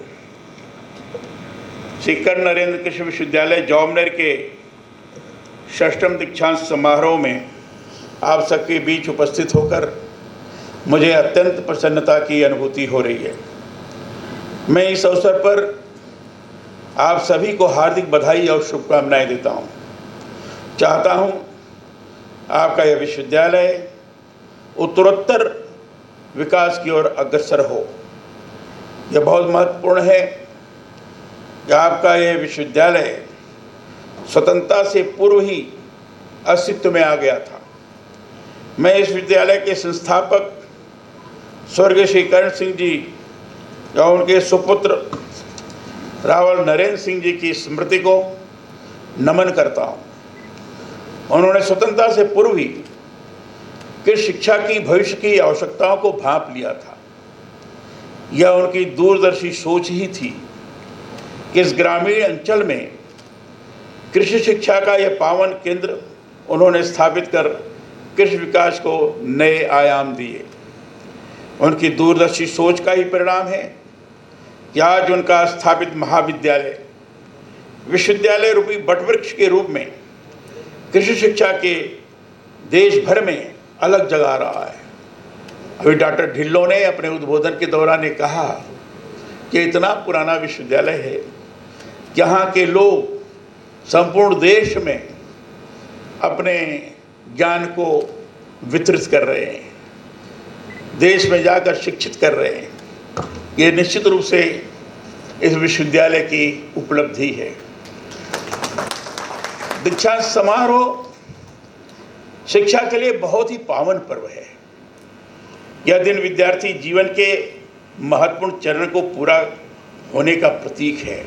Speaker 2: श्री कर्ण नरेंद्र कृषि विश्वविद्यालय जौमनेर के षष्ठम दीक्षांत समारोह में आप सबके बीच उपस्थित होकर मुझे अत्यंत प्रसन्नता की अनुभूति हो रही है। मैं इस अवसर पर आप सभी को हार्दिक बधाई और शुभकामनाएं देता हूं। चाहता हूं आपका यह विश्वविद्यालय उत्तरोत्तर विकास की ओर अग्रसर हो। यह बहुत महत्वपूर्ण है कि आपका यह विश्वविद्यालय स्वतंत्रता से पूर्व ही अस्तित्व में आ गया था। मैं इस विद्यालय के संस्थापक स्वर्गीय श्री कर्ण सिंह जी और उनके सुपुत्र रावल नरेंद्र सिंह जी की स्मृति को नमन करता हूँ। उन्होंने स्वतंत्रता से पूर्व ही कृषि शिक्षा की भविष्य की आवश्यकताओं को भांप लिया था। यह उनकी दूरदर्शी सोच ही थी कि इस ग्रामीण अंचल में कृषि शिक्षा का यह पावन केंद्र उन्होंने स्थापित कर कृषि विकास को नए आयाम दिए। उनकी दूरदर्शी सोच का ही परिणाम है कि आज उनका स्थापित महाविद्यालय विश्वविद्यालय रूपी वटवृक्ष के रूप में कृषि शिक्षा के देश भर में अलग जगह रहा है। अभी डॉक्टर ढिल्लों ने अपने उद्बोधन के दौरान कहा कि इतना पुराना विश्वविद्यालय है, यहाँ के लोग संपूर्ण देश में अपने ज्ञान को वितरित कर रहे हैं, देश में जाकर शिक्षित कर रहे हैं। ये निश्चित रूप से इस विश्वविद्यालय की उपलब्धि है। दीक्षांत समारोह शिक्षा के लिए बहुत ही पावन पर्व है। यह दिन विद्यार्थी जीवन के महत्वपूर्ण चरण को पूरा होने का प्रतीक है।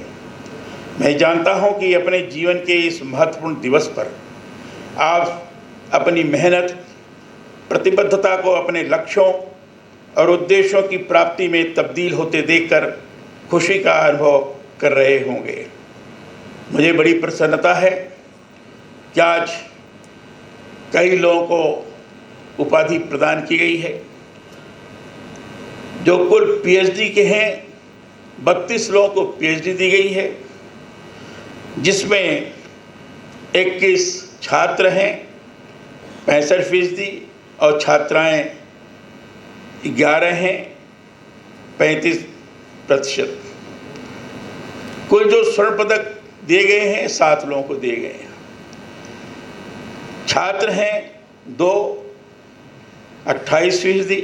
Speaker 2: मैं जानता हूं कि अपने जीवन के इस महत्वपूर्ण दिवस पर आप अपनी मेहनत, प्रतिबद्धता को अपने लक्ष्यों और उद्देश्यों की प्राप्ति में तब्दील होते देखकर खुशी का अनुभव कर रहे होंगे। मुझे बड़ी प्रसन्नता है कि आज कई लोगों को उपाधि प्रदान की गई है। जो कुल पीएचडी के हैं 32 लोगों को पीएचडी दी गई है, जिसमें 21 छात्र हैं 65% और छात्राएं 11 हैं 35%। कुल जो स्वर्ण पदक दिए गए हैं 7 लोगों को दिए गए हैं। छात्र हैं 2 28%,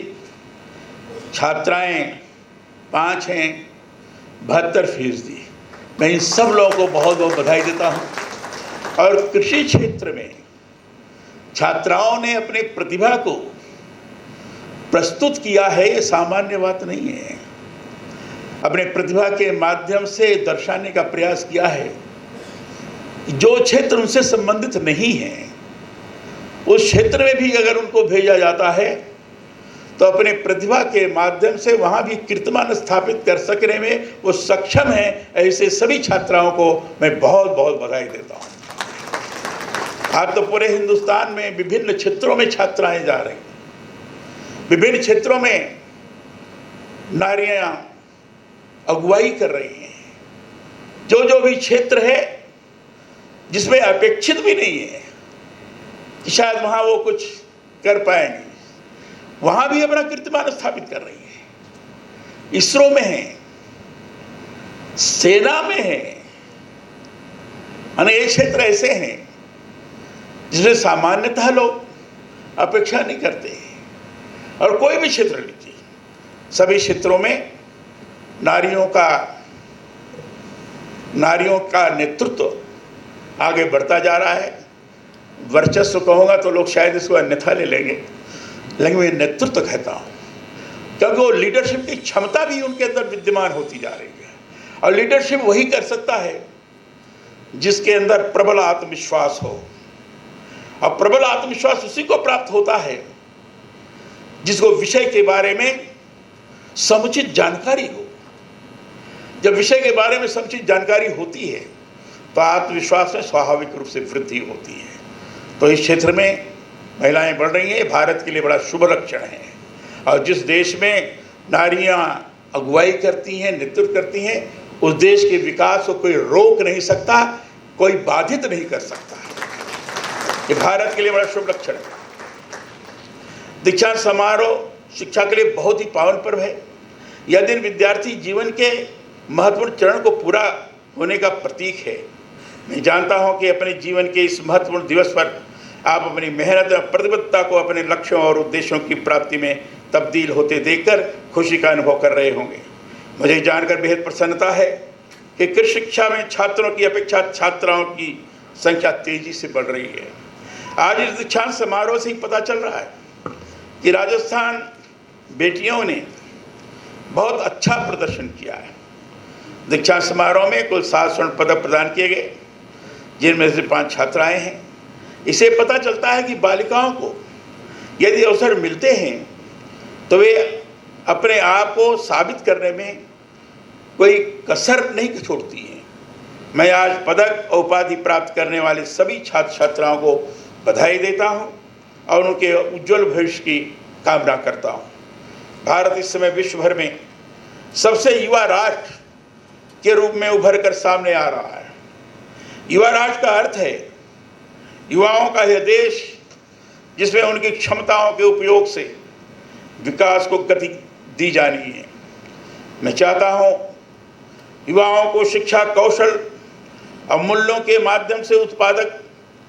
Speaker 2: छात्राएं 5 हैं 72%। मैं इन सब लोगों को बहुत बहुत बधाई देता हूं। और कृषि क्षेत्र में छात्राओं ने अपने प्रतिभा को प्रस्तुत किया है, ये सामान्य बात नहीं है। अपने प्रतिभा के माध्यम से दर्शाने का प्रयास किया है जो क्षेत्र उनसे संबंधित नहीं है, उस क्षेत्र में भी अगर उनको भेजा जाता है तो अपने प्रतिभा के माध्यम से वहाँ भी कीर्तिमान स्थापित कर सकने में वो सक्षम है। ऐसे सभी छात्राओं को मैं बहुत बहुत बधाई देता हूँ। आज तो पूरे हिंदुस्तान में विभिन्न क्षेत्रों में छात्राएं जा रही हैं, विभिन्न क्षेत्रों में नारियां अगुवाई कर रही हैं। जो भी क्षेत्र है जिसमें अपेक्षित भी नहीं है कि शायद वहाँ वो कुछ कर पाएंगे, वहाँ भी अपना कीर्तिमान स्थापित कर रही है। इसरो में है, सेना में है, अनेक क्षेत्र ऐसे हैं जिसमें सामान्यतः लोग अपेक्षा नहीं करते। और कोई भी क्षेत्र लीजिए, सभी क्षेत्रों में नारियों का नेतृत्व आगे बढ़ता जा रहा है। वर्चस्व कहूँगा तो लोग शायद इसको अन्यथा ले लेंगे, लेकिन मैं नेतृत्व कहता हूँ क्योंकि वो लीडरशिप की क्षमता भी उनके अंदर विद्यमान होती जा रही है। और लीडरशिप वही कर सकता है जिसके अंदर प्रबल आत्मविश्वास हो, और प्रबल आत्मविश्वास उसी को प्राप्त होता है जिसको विषय के बारे में समुचित जानकारी हो। जब विषय के बारे में समुचित जानकारी होती है तो आत्मविश्वास में स्वाभाविक रूप से वृद्धि होती है। तो इस क्षेत्र में महिलाएं बढ़ रही हैं, भारत के लिए बड़ा शुभ लक्षण है। और जिस देश में नारियां अगुवाई करती हैं, नेतृत्व करती हैं, उस देश के विकास को कोई रोक नहीं सकता, कोई बाधित नहीं कर सकता। ये भारत के लिए बड़ा शुभ लक्षण है। दीक्षांत समारोह शिक्षा के लिए बहुत ही पावन पर्व है। यह दिन विद्यार्थी जीवन के महत्वपूर्ण चरण को पूरा होने का प्रतीक है। मैं जानता हूं कि अपने जीवन के इस महत्वपूर्ण दिवस पर आप अपनी मेहनत और प्रतिबद्धता को अपने लक्ष्यों और उद्देश्यों की प्राप्ति में तब्दील होते देखकर खुशी का अनुभव कर रहे होंगे। मुझे जानकर बेहद प्रसन्नता है कि कृषि शिक्षा में छात्रों की अपेक्षा छात्राओं की संख्या तेजी से बढ़ रही है। आज इस दीक्षांत समारोह से ही पता चल रहा है कि राजस्थान बेटियों ने बहुत अच्छा प्रदर्शन किया है। दीक्षांत समारोह में कुल 7 स्वर्ण पदक प्रदान किए गए, जिनमें से 5 छात्राएं हैं। इसे पता चलता है कि बालिकाओं को यदि अवसर मिलते हैं तो वे अपने आप को साबित करने में कोई कसर नहीं छोड़ती हैं। मैं आज पदक और उपाधि प्राप्त करने वाले सभी छात्र छात्राओं को बधाई देता हूं और उनके उज्जवल भविष्य की कामना करता हूं। भारत इस समय विश्व भर में सबसे युवा राष्ट्र के रूप में उभर कर सामने आ रहा है। युवा राष्ट्र का अर्थ है युवाओं का यह देश जिसमें उनकी क्षमताओं के उपयोग से विकास को गति दी जानी है। मैं चाहता हूं युवाओं को शिक्षा, कौशल और मूल्यों के माध्यम से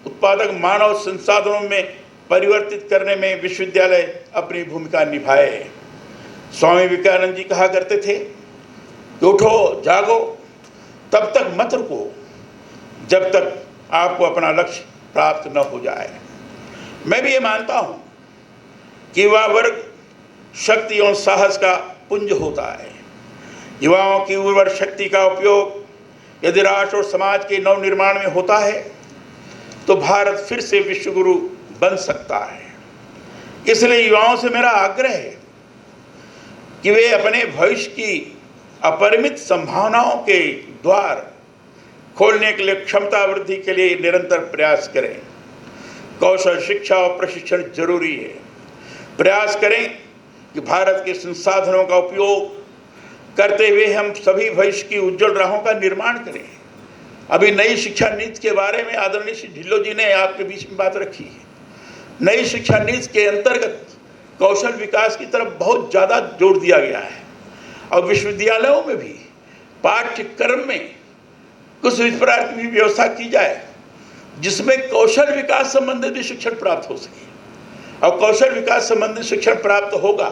Speaker 2: उत्पादक मानव संसाधनों में परिवर्तित करने में विश्वविद्यालय अपनी भूमिका निभाए। स्वामी विवेकानंद जी कहा करते थे कि उठो जागो, तब तक मत रुको जब तक आपको अपना लक्ष्य प्राप्त न हो जाए। मैं भी ये मानता हूँ कि युवा वर्ग शक्ति और साहस का पुंज होता है। युवाओं की उर्वर शक्ति का उपयोग यदि राष्ट्र और समाज के नव निर्माण में होता है तो भारत फिर से विश्वगुरु बन सकता है। इसलिए युवाओं से मेरा आग्रह है कि वे अपने भविष्य की अपरिमित संभावनाओं के द्वार खोलने के लिए क्षमता वृद्धि के लिए निरंतर प्रयास करें। कौशल, शिक्षा और प्रशिक्षण जरूरी है। प्रयास करें कि भारत के संसाधनों का उपयोग करते हुए हम सभी भविष्य की उज्जवल राहों का निर्माण करें। अभी नई शिक्षा नीति के बारे में आदरणीय श्री ढिल्लों जी ने आपके बीच में बात रखी है। नई शिक्षा नीति के अंतर्गत कौशल विकास की तरफ बहुत ज़्यादा जोर दिया गया है और विश्वविद्यालयों में भी पाठ्यक्रम में कुछ इस प्रकार की व्यवस्था की जाए जिसमें कौशल विकास संबंधित भी शिक्षण प्राप्त हो सके। और कौशल विकास संबंधित शिक्षण प्राप्त होगा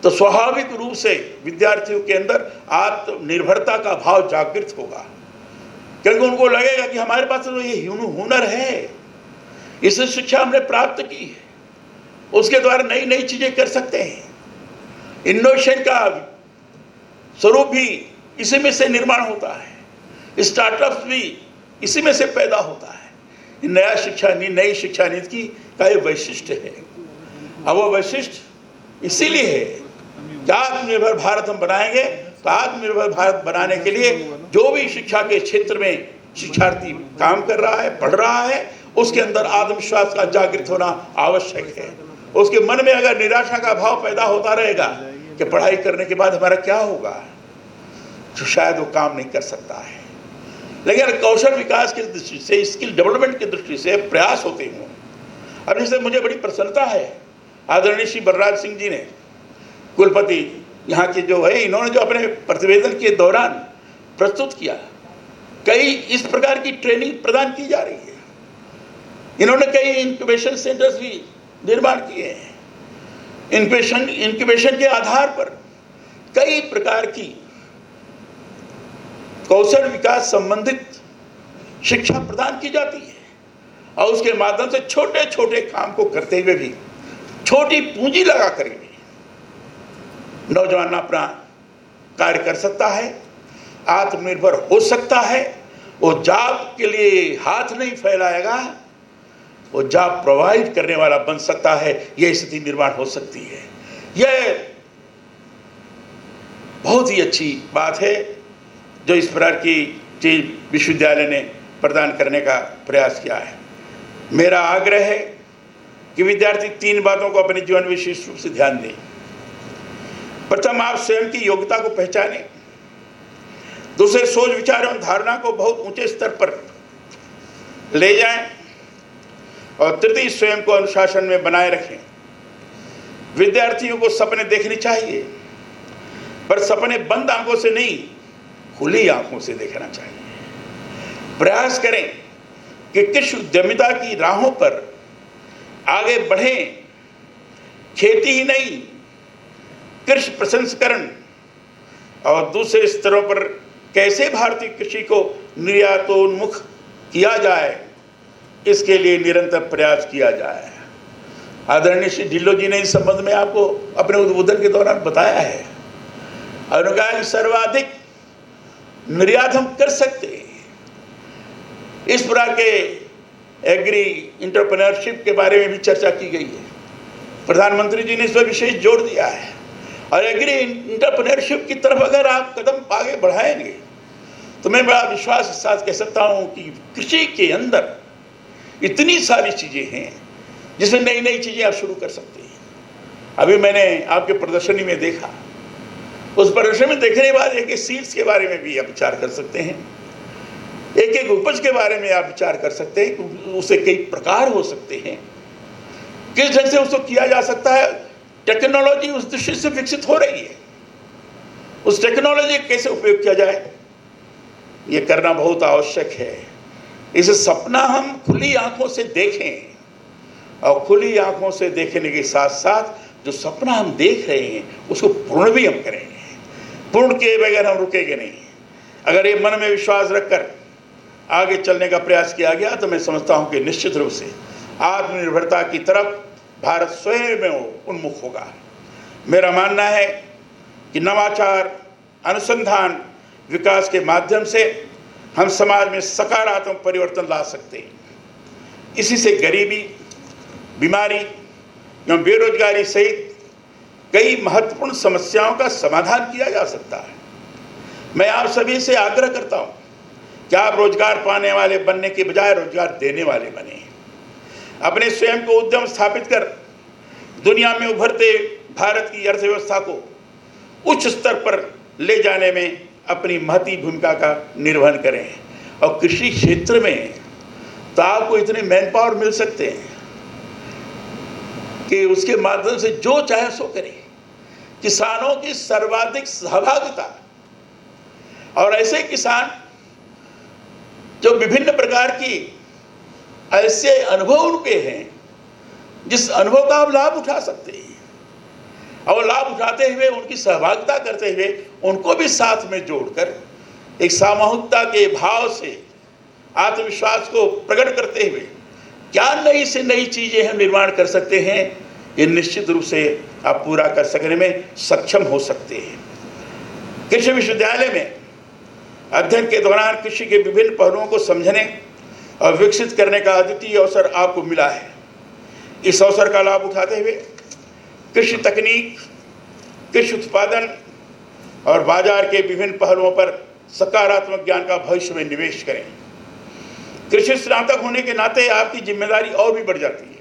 Speaker 2: तो स्वाभाविक रूप से विद्यार्थियों के अंदर आत्मनिर्भरता का भाव जागृत होगा, क्योंकि उनको लगेगा कि हमारे पास तो ये हुनर है, इसे शिक्षा हमने प्राप्त की है, उसके द्वारा नई नई चीजें कर सकते हैं। इनोवेशन का स्वरूप भी इसी में से निर्माण होता है, स्टार्टअप्स भी इसी में से पैदा होता है। नई शिक्षा नीति की का ये वैशिष्ट्य है। अब वो वैशिष्ट्य इसीलिए है कि आत्मनिर्भर भारत हम बनाएंगे तो आत्मनिर्भर भारत बनाने के लिए जो भी शिक्षा के क्षेत्र में शिक्षार्थी काम कर रहा है, पढ़ रहा है, उसके अंदर आत्मविश्वास का जागृत होना आवश्यक है। उसके मन में अगर निराशा का भाव पैदा होता रहेगा कि पढ़ाई करने के बाद हमारा क्या होगा, तो शायद वो काम नहीं कर सकता है। लेकिन कौशल विकास की दृष्टि से, स्किल डेवलपमेंट की दृष्टि से प्रयास होते हैं। अब जैसे मुझे बड़ी प्रसन्नता है, आदरणीय श्री बलराज सिंह जी ने, कुलपति यहाँ के जो है, इन्होंने जो अपने प्रतिवेदन के दौरान प्रस्तुत किया, कई इस प्रकार की ट्रेनिंग प्रदान की जा रही है। इन्होंने कई इंक्यूबेशन सेंटर्स भी निर्माण किए हैं। इंक्यूबेशन के आधार पर कई प्रकार की कौशल विकास संबंधित शिक्षा प्रदान की जाती है और उसके माध्यम से छोटे छोटे काम को करते हुए भी छोटी पूंजी लगा करेंगे नौजवान अपना कार्य कर सकता है, आत्मनिर्भर हो सकता है। वो जॉब के लिए हाथ नहीं फैलाएगा, वो जॉब प्रोवाइड करने वाला बन सकता है। यह स्थिति निर्माण हो सकती है। यह बहुत ही अच्छी बात है जो इस प्रकार की चीज विश्वविद्यालय ने प्रदान करने का प्रयास किया है। मेरा आग्रह है कि विद्यार्थी 3 बातों को अपने जीवन में विशेष रूप से ध्यान दें। प्रथम, आप स्वयं की योग्यता को पहचानें। दूसरे, सोच विचार एवं धारणा को बहुत ऊंचे स्तर पर ले जाएं। और तृतीय, स्वयं को अनुशासन में बनाए रखें। विद्यार्थियों को सपने देखने चाहिए, पर सपने बंद आंखों से नहीं, खुली आंखों से देखना चाहिए। प्रयास करें कि कृषि उद्यमिता की राहों पर आगे बढ़ें। खेती ही नहीं, कृषि प्रसंस्करण और दूसरे स्तरों पर कैसे भारतीय कृषि को निर्यातोन्मुख किया जाए, इसके लिए निरंतर प्रयास किया जाए। आदरणीय श्री ढिल्लो जी ने इस संबंध में आपको अपने उद्बोधन के दौरान बताया है। अनुगामी सर्वाधिक निर्यात हम कर सकते हैं। इस प्रकार के एग्री एंटरप्रेन्योरशिप के बारे में भी चर्चा की गई है। प्रधानमंत्री जी ने इस पर विशेष जोर दिया है। और एग्री एंटरप्रेन्योरशिप की तरफ अगर आप कदम आगे बढ़ाएंगे तो मैं बड़ा विश्वास के साथ कह सकता हूं कि कृषि के अंदर इतनी सारी चीजें हैं जिसमें नई नई चीजें आप शुरू कर सकते हैं। अभी मैंने आपके प्रदर्शनी में देखा, उस प्रदर्शनी में देखने के बाद एक सीड्स के बारे में भी आप विचार कर सकते हैं, एक एक उपज के बारे में आप विचार कर सकते हैं। उसे कई प्रकार हो सकते हैं, किस ढंग से उसको किया जा सकता है। टेक्नोलॉजी उस दृष्टि से विकसित हो रही है, उस टेक्नोलॉजी कैसे उपयोग किया जाए, ये करना बहुत आवश्यक है। इस सपना हम खुली आंखों से देखें, और खुली आंखों से देखने के साथ साथ जो सपना हम देख रहे हैं उसको पूर्ण भी हम करेंगे। पूर्ण किए बगैर हम रुकेंगे नहीं। अगर ये मन में विश्वास रखकर आगे चलने का प्रयास किया गया तो मैं समझता हूं कि निश्चित रूप से आत्मनिर्भरता की तरफ भारत स्वयं में उन्मुख होगा। मेरा मानना है कि नवाचार, अनुसंधान, विकास के माध्यम से हम समाज में सकारात्मक परिवर्तन ला सकते हैं। इसी से गरीबी, बीमारी एवं बेरोजगारी सहित कई महत्वपूर्ण समस्याओं का समाधान किया जा सकता है। मैं आप सभी से आग्रह करता हूं कि आप रोजगार पाने वाले बनने के बजाय रोजगार देने वाले बने। अपने स्वयं को उद्यम स्थापित कर दुनिया में उभरते भारत की अर्थव्यवस्था को उच्च स्तर पर ले जाने में अपनी महती भूमिका का निर्वहन करें। और कृषि क्षेत्र में तो आपको इतने मैन पावर मिल सकते हैं कि उसके माध्यम से जो चाहे सो करें। किसानों की सर्वाधिक सहभागिता, और ऐसे किसान जो विभिन्न प्रकार की ऐसे अनुभव उनके हैं जिस अनुभव का आप लाभ उठा सकते हैं, और लाभ उठाते हुए उनकी सहभागिता करते हुए उनको भी साथ में जोड़कर एक सामूहिकता के भाव से आत्मविश्वास को प्रकट करते हुए क्या नई से नई चीजें हम निर्माण कर सकते हैं, ये निश्चित रूप से आप पूरा कर सकने में सक्षम हो सकते हैं। कृषि विश्वविद्यालय में अध्ययन के दौरान कृषि के विभिन्न पहलुओं को समझने और विकसित करने का अद्वितीय अवसर आपको मिला है। इस अवसर का लाभ उठाते हुए कृषि तकनीक, कृषि उत्पादन और बाजार के विभिन्न पहलुओं पर सकारात्मक ज्ञान का भविष्य में निवेश करें। कृषि स्नातक होने के नाते आपकी जिम्मेदारी और भी बढ़ जाती है।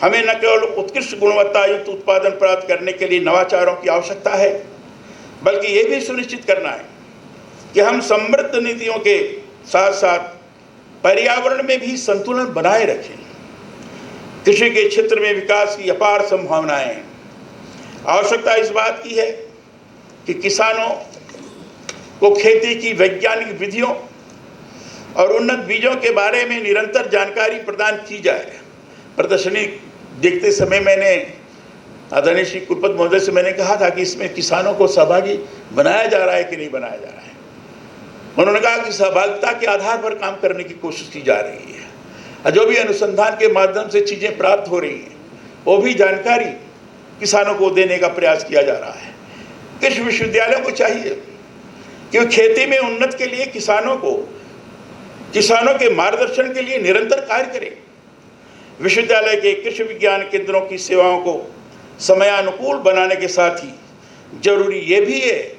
Speaker 2: हमें न केवल उत्कृष्ट गुणवत्ता युक्त उत्पादन प्राप्त करने के लिए नवाचारों की आवश्यकता है, बल्कि ये भी सुनिश्चित करना है कि हम समृद्ध नीतियों के साथ साथ पर्यावरण में भी संतुलन बनाए रखें। कृषि के क्षेत्र में विकास की अपार संभावनाएं हैं। आवश्यकता इस बात की है कि किसानों को खेती की वैज्ञानिक विधियों और उन्नत बीजों के बारे में निरंतर जानकारी प्रदान की जाए। प्रदर्शनी देखते समय मैंने आदरणीय श्री कुलपति महोदय से मैंने कहा था कि इसमें किसानों को सहभागी बनाया जा रहा है कि नहीं बनाया जा रहा है। उन्होंने कहा कि सहभागिता के आधार पर काम करने की कोशिश की जा रही है। जो भी अनुसंधान के माध्यम से चीज़ें प्राप्त हो रही हैं वो भी जानकारी किसानों को देने का प्रयास किया जा रहा है। कृषि विश्वविद्यालयों को चाहिए कि वो खेती में उन्नत के लिए किसानों के मार्गदर्शन के लिए निरंतर कार्य करें। विश्वविद्यालय के कृषि विज्ञान केंद्रों की सेवाओं को समयानुकूल बनाने के साथ ही जरूरी ये भी है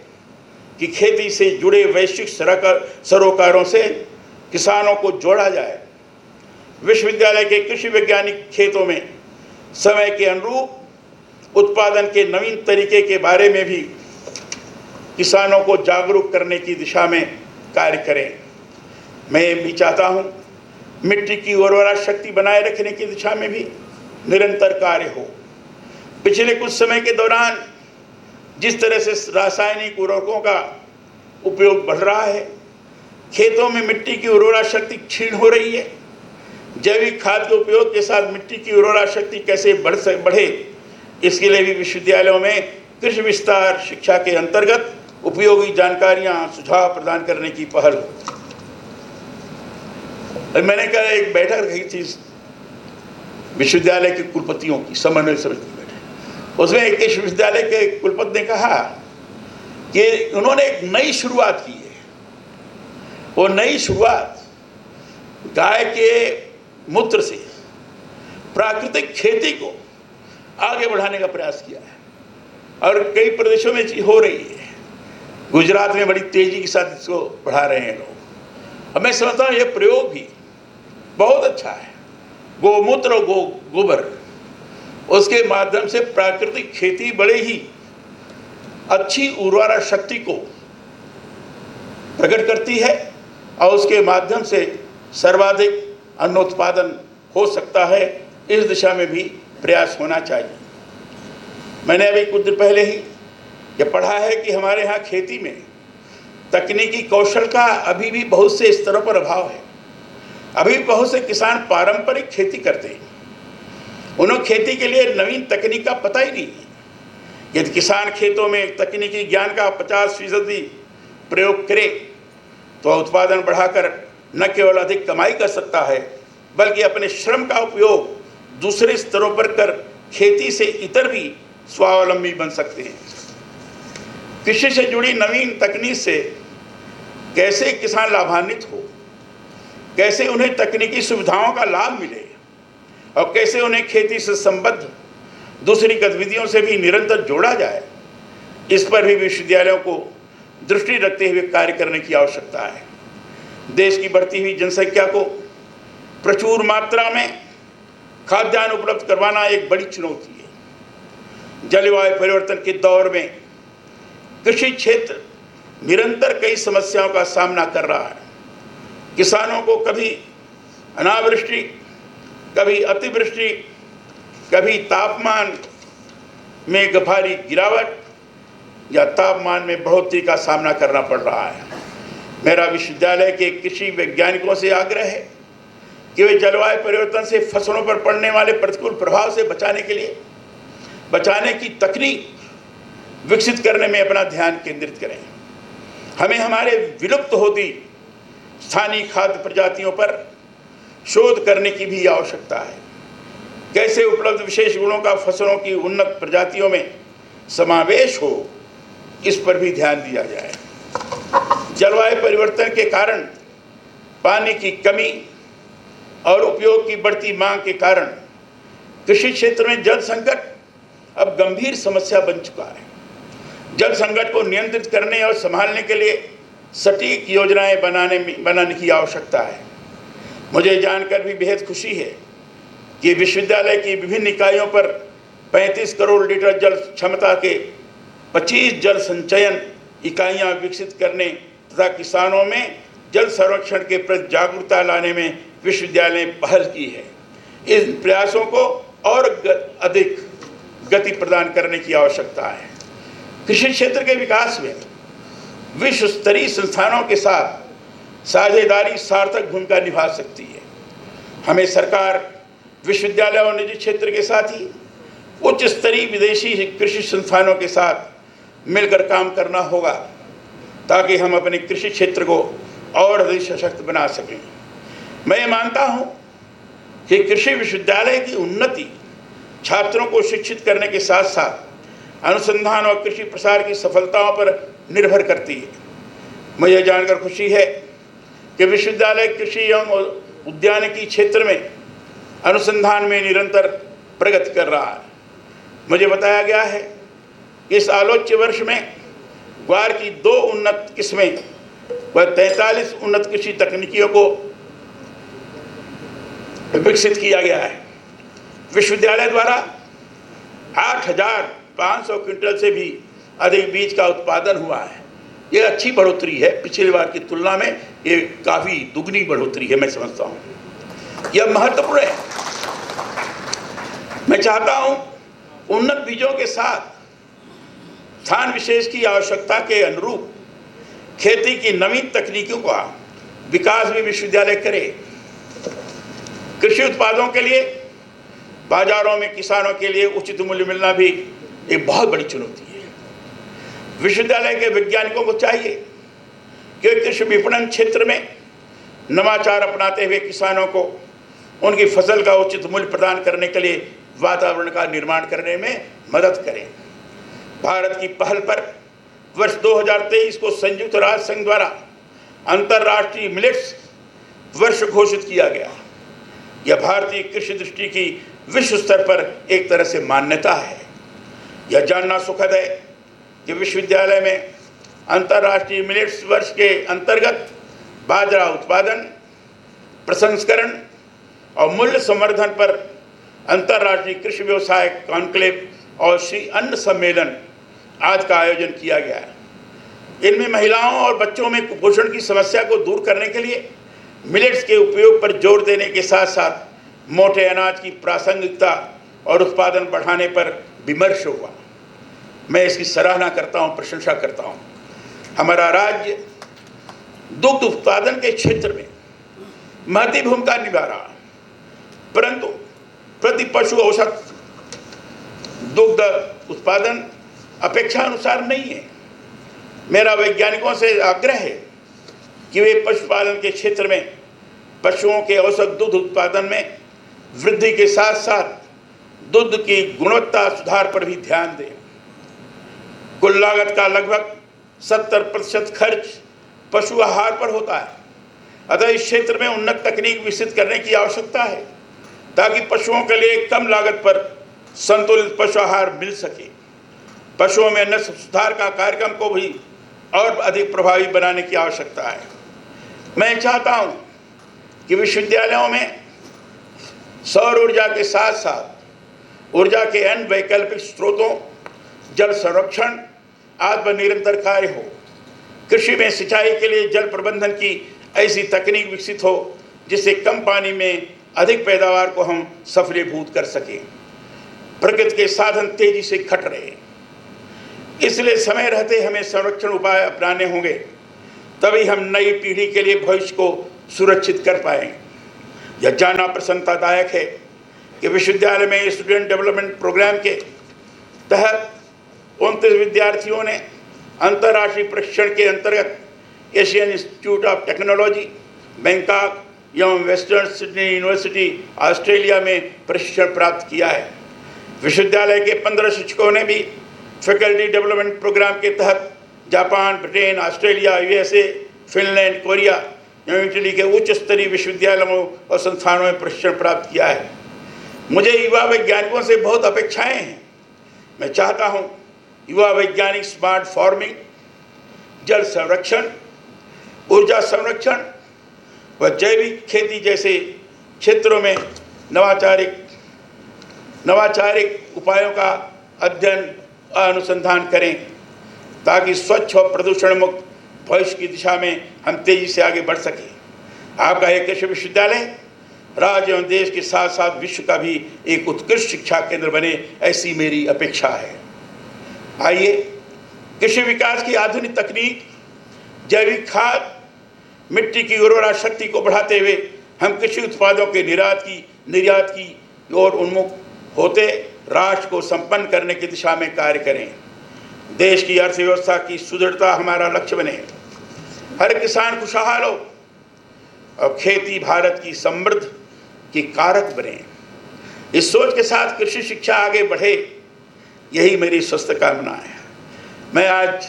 Speaker 2: कि खेती से जुड़े वैश्विक सरोकारों से किसानों को जोड़ा जाए। विश्वविद्यालय के कृषि वैज्ञानिक खेतों में समय के अनुरूप उत्पादन के नवीन तरीके के बारे में भी किसानों को जागरूक करने की दिशा में कार्य करें। मैं भी चाहता हूं मिट्टी की उर्वरा शक्ति बनाए रखने की दिशा में भी निरंतर कार्य हो। पिछले कुछ समय के दौरान जिस तरह से रासायनिक उर्वरकों का उपयोग बढ़ रहा है, खेतों में मिट्टी की उर्वरा शक्ति क्षीण हो रही है। जैविक खाद के उपयोग के साथ मिट्टी की उर्वरा शक्ति कैसे बढ़े, इसके लिए भी विश्वविद्यालयों में कृषि विस्तार शिक्षा के अंतर्गत उपयोगी जानकारियां सुझाव प्रदान करने की पहल हो। मैंने कहा एक बैठक रखी थी विश्वविद्यालय के कुलपतियों की, समन्वय समिति की बैठक। उसमें एक विश्वविद्यालय के कुलपति ने कहा कि उन्होंने एक नई शुरुआत की है। वो नई शुरुआत गाय के मूत्र से प्राकृतिक खेती को आगे बढ़ाने का प्रयास किया है और कई प्रदेशों में हो रही है। गुजरात में बड़ी तेजी के साथ इसको बढ़ा रहे हैं लोग। अब मैं समझता हूँ ये प्रयोग भी बहुत अच्छा है। गोमूत्र और गोबर उसके माध्यम से प्राकृतिक खेती बड़े ही अच्छी उर्वरा शक्ति को प्रकट करती है और उसके माध्यम से सर्वाधिक अन्न उत्पादन हो सकता है। इस दिशा में भी प्रयास होना चाहिए। मैंने अभी कुछ दिन पहले ही ये पढ़ा है कि हमारे यहाँ खेती में तकनीकी कौशल का अभी भी बहुत से स्तरों पर अभाव है। अभी बहुत से किसान पारंपरिक खेती करते हैं, उन्हें खेती के लिए नवीन तकनीक का पता ही नहीं है। यदि किसान खेतों में तकनीकी ज्ञान का 50% प्रयोग करे तो उत्पादन बढ़ाकर न केवल अधिक कमाई कर सकता है बल्कि अपने श्रम का उपयोग दूसरे स्तरों पर कर खेती से इतर भी स्वावलंबी बन सकते हैं। कृषि से जुड़ी नवीन तकनीक से कैसे किसान लाभान्वित हो, कैसे उन्हें तकनीकी सुविधाओं का लाभ मिले और कैसे उन्हें खेती से संबद्ध दूसरी गतिविधियों से भी निरंतर जोड़ा जाए, इस पर भी विश्वविद्यालयों को दृष्टि रखते हुए कार्य करने की आवश्यकता है। देश की बढ़ती हुई जनसंख्या को प्रचुर मात्रा में खाद्यान्न उपलब्ध करवाना एक बड़ी चुनौती है। जलवायु परिवर्तन के दौर में कृषि क्षेत्र निरंतर कई समस्याओं का सामना कर रहा है। किसानों को कभी अनावृष्टि, कभी अतिवृष्टि, कभी तापमान में भारी गिरावट या तापमान में बढ़ोतरी का सामना करना पड़ रहा है। मेरा विश्वविद्यालय के कृषि वैज्ञानिकों से आग्रह है कि वे जलवायु परिवर्तन से फसलों पर पड़ने वाले प्रतिकूल प्रभाव से बचाने की तकनीक विकसित करने में अपना ध्यान केंद्रित करें। हमें हमारे विलुप्त होती स्थानीय खाद्य प्रजातियों पर शोध करने की भी आवश्यकता है। कैसे उपलब्ध विशेष गुणों का फसलों की उन्नत प्रजातियों में समावेश हो, इस पर भी ध्यान दिया जाए। जलवायु परिवर्तन के कारण पानी की कमी और उपयोग की बढ़ती मांग के कारण कृषि क्षेत्र में जल संकट अब गंभीर समस्या बन चुका है। जल संकट को नियंत्रित करने और संभालने के लिए सटीक योजनाएं बनाने की आवश्यकता है। मुझे जानकर भी बेहद खुशी है कि विश्वविद्यालय की विभिन्न इकाइयों पर 35 करोड़ लीटर जल क्षमता के 25 जल संचयन इकाइयां विकसित करने तथा किसानों में जल संरक्षण के प्रति जागरूकता लाने में विश्वविद्यालय ने पहल की है। इन प्रयासों को और अधिक गति प्रदान करने की आवश्यकता है। कृषि क्षेत्र के विकास में विश्व स्तरीय संस्थानों के साथ साझेदारी सार्थक भूमिका निभा सकती है। हमें सरकार, विश्वविद्यालय और निजी क्षेत्र के साथ ही उच्च स्तरीय विदेशी कृषि संस्थानों के साथ मिलकर काम करना होगा ताकि हम अपने कृषि क्षेत्र को और अधिक सशक्त बना सकें। मैं मानता हूं कि कृषि विश्वविद्यालय की उन्नति छात्रों को शिक्षित करने के साथ साथ अनुसंधान और कृषि प्रसार की सफलताओं पर निर्भर करती है। मुझे जानकर खुशी है कि विश्वविद्यालय कृषि एवं उद्यानिकी क्षेत्र में अनुसंधान में निरंतर प्रगति कर रहा है। मुझे बताया गया है कि इस आलोच्य वर्ष में ग्वार की 2 उन्नत किस्में व 43 उन्नत कृषि तकनीकियों को विकसित किया गया है। विश्वविद्यालय द्वारा 8,500 क्विंटल से भी अधिक बीज का उत्पादन हुआ है। ये अच्छी बढ़ोतरी है, पिछले बार की तुलना में ये काफ़ी दुगनी बढ़ोतरी है, मैं समझता हूँ। यह महत्वपूर्ण है। मैं चाहता हूँ उन्नत बीजों के साथ स्थान विशेष की आवश्यकता के अनुरूप खेती की नवीन तकनीकों का विकास भी विश्वविद्यालय करे। कृषि उत्पादों के लिए बाजारों में किसानों के लिए उचित मूल्य मिलना भी एक बहुत बड़ी चुनौती है। विश्वविद्यालय के वैज्ञानिकों को चाहिए कि कृषि विपणन क्षेत्र में नवाचार अपनाते हुए किसानों को उनकी फसल का उचित मूल्य प्रदान करने के लिए वातावरण का निर्माण करने में मदद करें। भारत की पहल पर वर्ष 2023 को संयुक्त राष्ट्र संघ द्वारा अंतर्राष्ट्रीय मिलेट्स वर्ष घोषित किया गया। यह भारतीय कृषि दृष्टि की विश्व स्तर पर एक तरह से मान्यता है। यह जानना सुखद है कि विश्वविद्यालय में अंतर्राष्ट्रीय मिलेट्स वर्ष के अंतर्गत बाजरा उत्पादन, प्रसंस्करण और मूल्य संवर्धन पर अंतर्राष्ट्रीय कृषि व्यवसाय कॉन्क्लेव और श्री अन्न सम्मेलन आज का आयोजन किया गया है। इनमें महिलाओं और बच्चों में कुपोषण की समस्या को दूर करने के लिए मिलेट्स के उपयोग पर जोर देने के साथ साथ मोटे अनाज की प्रासंगिकता और उत्पादन बढ़ाने पर विमर्श हुआ। मैं इसकी सराहना करता हूँ, प्रशंसा करता हूँ। हमारा राज्य दुग्ध उत्पादन के क्षेत्र में महत्वपूर्ण भूमिका निभा रहा है, परंतु प्रति पशु औसत दुग्ध उत्पादन अपेक्षा अनुसार नहीं है। मेरा वैज्ञानिकों से आग्रह है कि वे पशुपालन के क्षेत्र में पशुओं के औसत दूध उत्पादन में वृद्धि के साथ साथ दूध की गुणवत्ता सुधार पर भी ध्यान दें। कुल लागत का लगभग 70% खर्च पशु आहार पर होता है। अतः इस क्षेत्र में उन्नत तकनीक विकसित करने की आवश्यकता है ताकि पशुओं के लिए कम लागत पर संतुलित पशु आहार मिल सके। पशुओं में नस्ल सुधार का कार्यक्रम को भी और अधिक प्रभावी बनाने की आवश्यकता है। मैं चाहता हूं कि विश्वविद्यालयों में सौर ऊर्जा के साथ साथ ऊर्जा के अन्य वैकल्पिक स्रोतों, जल संरक्षण आदि पर निरंतर कार्य हो। कृषि में सिंचाई के लिए जल प्रबंधन की ऐसी तकनीक विकसित हो जिससे कम पानी में अधिक पैदावार को हम सफलीभूत कर सकें। प्रकृति के साधन तेजी से घट रहे हैं, इसलिए समय रहते हमें संरक्षण उपाय अपनाने होंगे, तभी हम नई पीढ़ी के लिए भविष्य को सुरक्षित कर पाएंगे। यह जानना प्रसन्नतादायक है कि विश्वविद्यालय में स्टूडेंट डेवलपमेंट प्रोग्राम के तहत 29 विद्यार्थियों ने अंतर्राष्ट्रीय प्रशिक्षण के अंतर्गत Asian institute of technology Bangkok एवं वेस्टर्न सिडनी यूनिवर्सिटी ऑस्ट्रेलिया में प्रशिक्षण प्राप्त किया है। विश्वविद्यालय के 15 शिक्षकों ने भी फैकल्टी डेवलपमेंट प्रोग्राम के तहत Japan, Britain, Australia, USA, Finland, Korea एवं इटली के उच्च स्तरीय विश्वविद्यालयों और संस्थानों में प्रशिक्षण प्राप्त किया है। मुझे युवा वैज्ञानिकों से बहुत अपेक्षाएं हैं। मैं चाहता हूं युवा वैज्ञानिक स्मार्ट फार्मिंग, जल संरक्षण, ऊर्जा संरक्षण व जैविक खेती जैसे क्षेत्रों में नवाचारिक उपायों का अध्ययन और अनुसंधान करें ताकि स्वच्छ और प्रदूषण मुक्त भविष्य की दिशा में हम तेजी से आगे बढ़ सकें। आपका यह कृषि विश्वविद्यालय राज्य एवं देश के साथ साथ विश्व का भी एक उत्कृष्ट शिक्षा केंद्र बने, ऐसी मेरी अपेक्षा है। आइए कृषि विकास की आधुनिक तकनीक, जैविक खाद, मिट्टी की उर्वरा शक्ति को बढ़ाते हुए हम कृषि उत्पादों के निर्यात की ओर उन्मुख होते राष्ट्र को संपन्न करने की दिशा में कार्य करें। देश की अर्थव्यवस्था की सुदृढ़ता हमारा लक्ष्य बने, हर किसान खुशहाल हो और खेती भारत की समृद्धि की कारक बने। इस सोच के साथ कृषि शिक्षा आगे बढ़े, यही मेरी स्वस्थ कामना है। मैं आज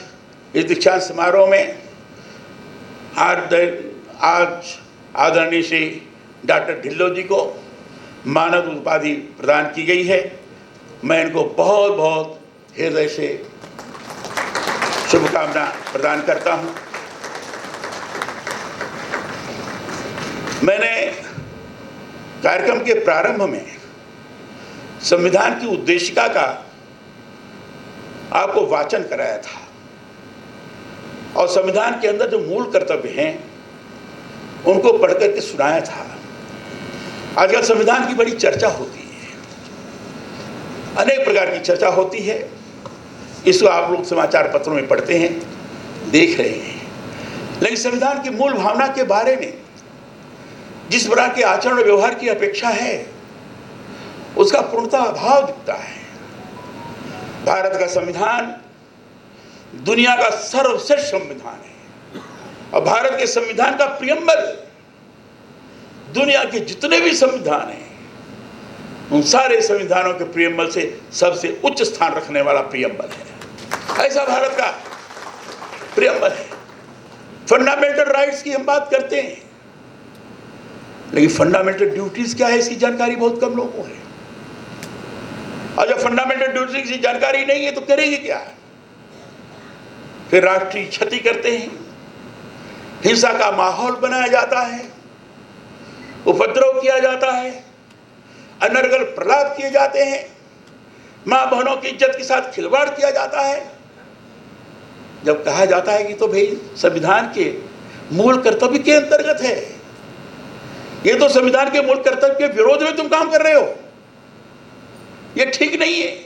Speaker 2: इस दीक्षांत समारोह में आज आदरणीय श्री डॉक्टर ढिल्लों जी को मानद उपाधि प्रदान की गई है। मैं इनको बहुत बहुत हृदय से शुभकामना प्रदान करता हूं। मैंने कार्यक्रम के प्रारंभ में संविधान की उद्देशिका का आपको वाचन कराया था और संविधान के अंदर जो मूल कर्तव्य हैं उनको पढ़ करके सुनाया था। आजकल संविधान की बड़ी चर्चा होती है, अनेक प्रकार की चर्चा होती है। इसको आप लोग समाचार पत्रों में पढ़ते हैं, देख रहे हैं, लेकिन संविधान की मूल भावना के बारे में जिस प्रकार के आचरण और व्यवहार की अपेक्षा है उसका पूर्णतः अभाव दिखता है। भारत का संविधान दुनिया का सर्वश्रेष्ठ संविधान है और भारत के संविधान का प्रियम्बल दुनिया के जितने भी संविधान हैं उन सारे संविधानों के प्रियम्बल से सबसे उच्च स्थान रखने वाला प्रियम्बल है। ऐसा भारत का प्रियम्बल है। फंडामेंटल राइट्स की हम बात करते हैं, लेकिन फंडामेंटल ड्यूटीज क्या है इसकी जानकारी बहुत कम लोगों को है। और जब फंडामेंटल ड्यूटीज की जानकारी नहीं है तो करेंगे क्या? फिर राष्ट्रीय क्षति करते हैं, हिंसा का माहौल बनाया जाता है, उपद्रव किया जाता है, अनर्गल प्रलाप किए जाते हैं, मां बहनों की इज्जत के साथ खिलवाड़ किया जाता है। जब कहा जाता है कि तो भाई संविधान के मूल कर्तव्य के अंतर्गत है, ये तो संविधान के मूल कर्तव्य के विरोध में तुम काम कर रहे हो, ये ठीक नहीं है।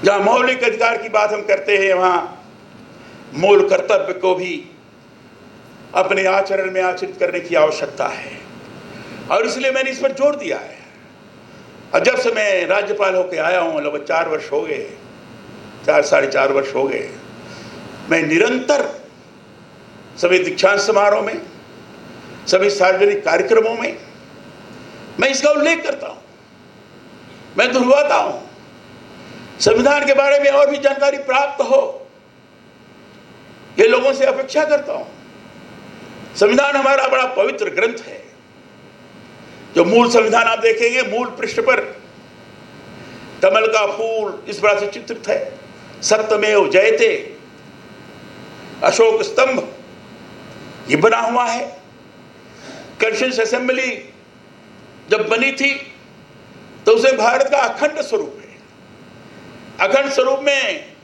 Speaker 2: जहां मौलिक अधिकार की बात हम करते हैं वहां मूल कर्तव्य को भी अपने आचरण में आचरित करने की आवश्यकता है और इसलिए मैंने इस पर जोर दिया है। और जब से मैं राज्यपाल होकर आया हूं, लगभग 4 वर्ष हो गए, 4 साढ़े 4 वर्ष हो गए, मैं निरंतर सभी दीक्षांत समारोह में, सभी सार्वजनिक कार्यक्रमों में मैं इसका उल्लेख करता हूं, मैं दोहराता हूं। संविधान के बारे में और भी जानकारी प्राप्त हो, ये लोगों से अपेक्षा करता हूं। संविधान हमारा बड़ा पवित्र ग्रंथ है। जो मूल संविधान आप देखेंगे, मूल पृष्ठ पर कमल का फूल इस प्रकार से चित्रित है, सत्यमेव जयते, अशोक स्तंभ ये बना हुआ है। कॉन्स्टिट्यूएंट असेंबली जब बनी थी तो उसे भारत का अखंड स्वरूप है। अखंड स्वरूप में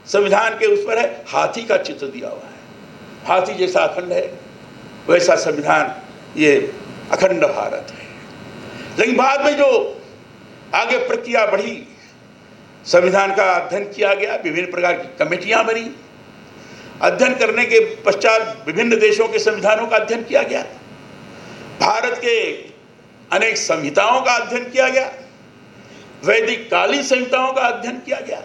Speaker 2: संविधान के उस पर है हाथी का चित्र दिया हुआ है। हाथी जैसा अखंड है वैसा संविधान, ये अखंड भारत है। लेकिन बाद में जो आगे प्रक्रिया बढ़ी, संविधान का अध्ययन किया गया, विभिन्न प्रकार की कमेटियां बनी, अध्ययन करने के पश्चात विभिन्न देशों के संविधानों का अध्ययन किया गया, भारत के अनेक संहिताओं का अध्ययन किया गया, वैदिक कालीन संहिताओं का अध्ययन किया गया,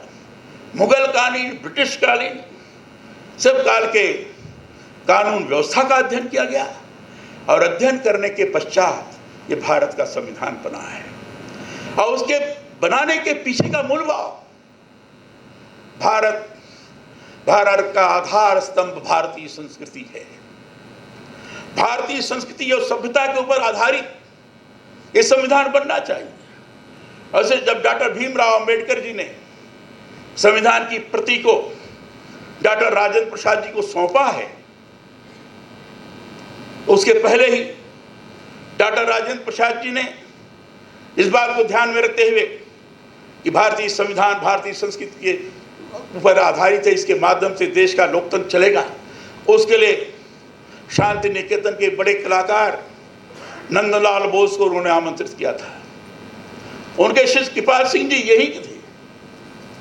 Speaker 2: मुगल कालीन, ब्रिटिश कालीन, सब काल के कानून व्यवस्था का अध्ययन किया गया और अध्ययन करने के पश्चात ये भारत का संविधान बना है। और उसके बनाने के पीछे का मूल भाव, भारत का आधार स्तंभ भारतीय संस्कृति है। भारतीय संस्कृति और सभ्यता के ऊपर आधारित ये संविधान बनना चाहिए। ऐसे जब डॉक्टर भीमराव अंबेडकर जी ने संविधान की प्रति को डॉक्टर राजेंद्र प्रसाद जी को सौंपा है, उसके पहले ही डॉक्टर राजेंद्र प्रसाद जी ने इस बात को ध्यान में रखते हुए कि भारतीय संविधान भारतीय संस्कृति के ऊपर आधारित है, इसके माध्यम से देश का लोकतंत्र चलेगा, उसके लिए शांति निकेतन के बड़े कलाकार नंदलाल बोस को उन्होंने आमंत्रित किया था। उनके शिष्य कृपाल सिंह जी यही के थे,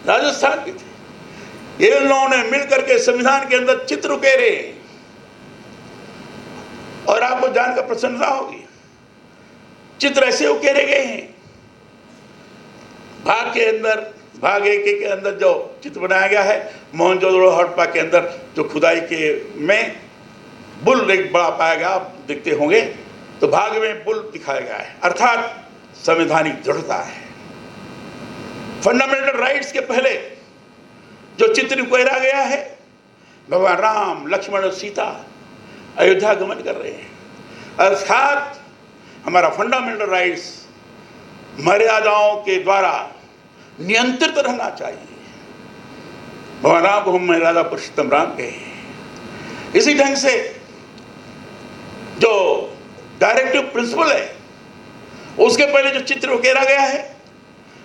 Speaker 2: राजस्थान के थे। ये लोगों ने मिलकर के संविधान के अंदर चित्र उकेरे और आपको जानकर प्रसन्नता होगी, चित्र ऐसे उकेरे गए हैं। भाग के अंदर, भाग एक के अंदर जो चित्र बनाया गया है, मोहनजोदड़ो हड़प्पा के अंदर जो खुदाई के में बुल एक बड़ा पाया गया, आप देखते होंगे, तो भाग में बुल दिखाया गया है, अर्थात संवैधानिक दृढ़ता है। फंडामेंटल राइट्स के पहले जो चित्र उकेरा गया है, भगवान राम, लक्ष्मण और सीता अयोध्या गमन कर रहे हैं, अर्थात हमारा फंडामेंटल राइट्स मर्यादाओं के द्वारा नियंत्रित रहना चाहिए। भगवान राम को हम मर्यादा पुरुषोत्तम राम कहे। इसी ढंग से जो डायरेक्टिव प्रिंसिपल है, उसके पहले जो चित्र उकेरा गया है,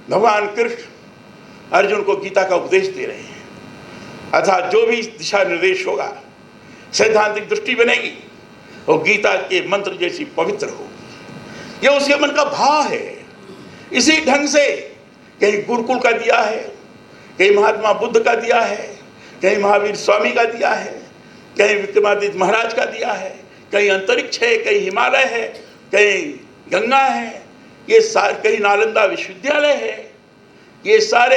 Speaker 2: भगवान कृष्ण अर्जुन को गीता का उपदेश दे रहे हैं, अर्थात जो भी दिशा निर्देश होगा, सैद्धांतिक दृष्टि बनेगी, वो गीता के मंत्र जैसी पवित्र होगी। यह उसके मन का भाव है। इसी ढंग से कहीं गुरुकुल का दिया है, कहीं महात्मा बुद्ध का दिया है, कहीं महावीर स्वामी का दिया है, कहीं विक्रमादित्य महाराज का दिया है, कहीं अंतरिक्ष है, कहीं हिमालय है, कहीं गंगा है, ये सारे, कहीं नालंदा विश्वविद्यालय है। ये सारे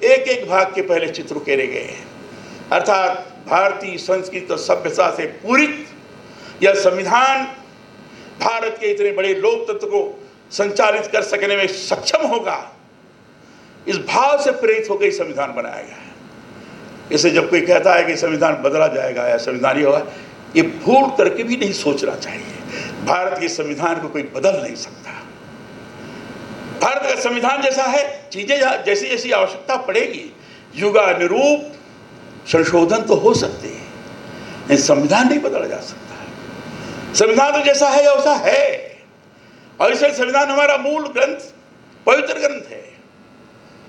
Speaker 2: एक एक भाग के पहले चित्र उकेरे गए हैं, अर्थात भारतीय संस्कृति और सभ्यता से पूरित यह संविधान भारत के इतने बड़े लोकतंत्र को संचालित कर सकने में सक्षम होगा, इस भाव से प्रेरित होकर संविधान बनाया गया है। इसे जब कोई कहता है कि संविधान बदला जाएगा या संविधान ही होगा, ये भूल करके भी नहीं सोचना चाहिए। भारत के संविधान को कोई बदल नहीं सकता। भारत का संविधान जैसा है, चीजें जैसी जैसी आवश्यकता पड़ेगी, युगानुरूप संशोधन तो हो सकते हैं, लेकिन संविधान नहीं बदला जा सकता। संविधान तो जैसा है वैसा है, और इसलिए संविधान हमारा मूल ग्रंथ, पवित्र ग्रंथ है।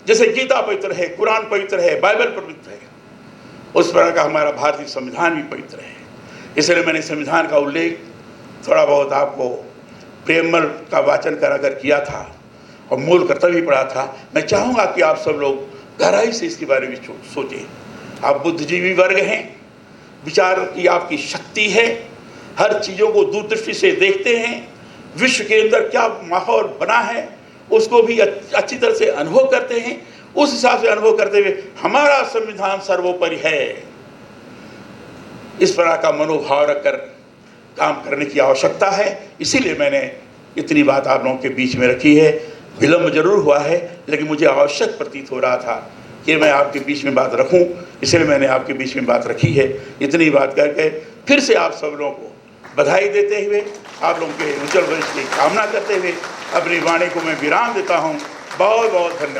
Speaker 2: जैसे गीता पवित्र है, कुरान पवित्र है, बाइबल पवित्र है, उस प्रकार का हमारा भारतीय संविधान भी पवित्र है। इसलिए मैंने संविधान का उल्लेख थोड़ा बहुत आपको प्रेमल का वाचन कर किया था और मूल कर्तव्य भी पढ़ा था। मैं चाहूँगा कि आप सब लोग गहराई से इसके बारे में सोचें। आप बुद्धिजीवी वर्ग हैं, विचार की आपकी शक्ति है, हर चीज़ों को दूरदृष्टि से देखते हैं, विश्व के अंदर क्या माहौल बना है उसको भी अच्छी तरह से अनुभव करते हैं। उस हिसाब से अनुभव करते हुए हमारा संविधान सर्वोपरि है, इस तरह का मनोभाव रखकर काम करने की आवश्यकता है। इसीलिए मैंने इतनी बात आप लोगों के बीच में रखी है। विलम्ब जरूर हुआ है, लेकिन मुझे आवश्यक प्रतीत हो रहा था कि मैं आपके बीच में बात रखूं, इसलिए मैंने आपके बीच में बात रखी है। इतनी बात करके फिर से आप सब लोगों को बधाई देते हुए, आप लोगों के उज्जवल भविष्य की कामना करते हुए अपनी वाणी को मैं विराम देता हूं। बहुत बहुत धन्यवाद।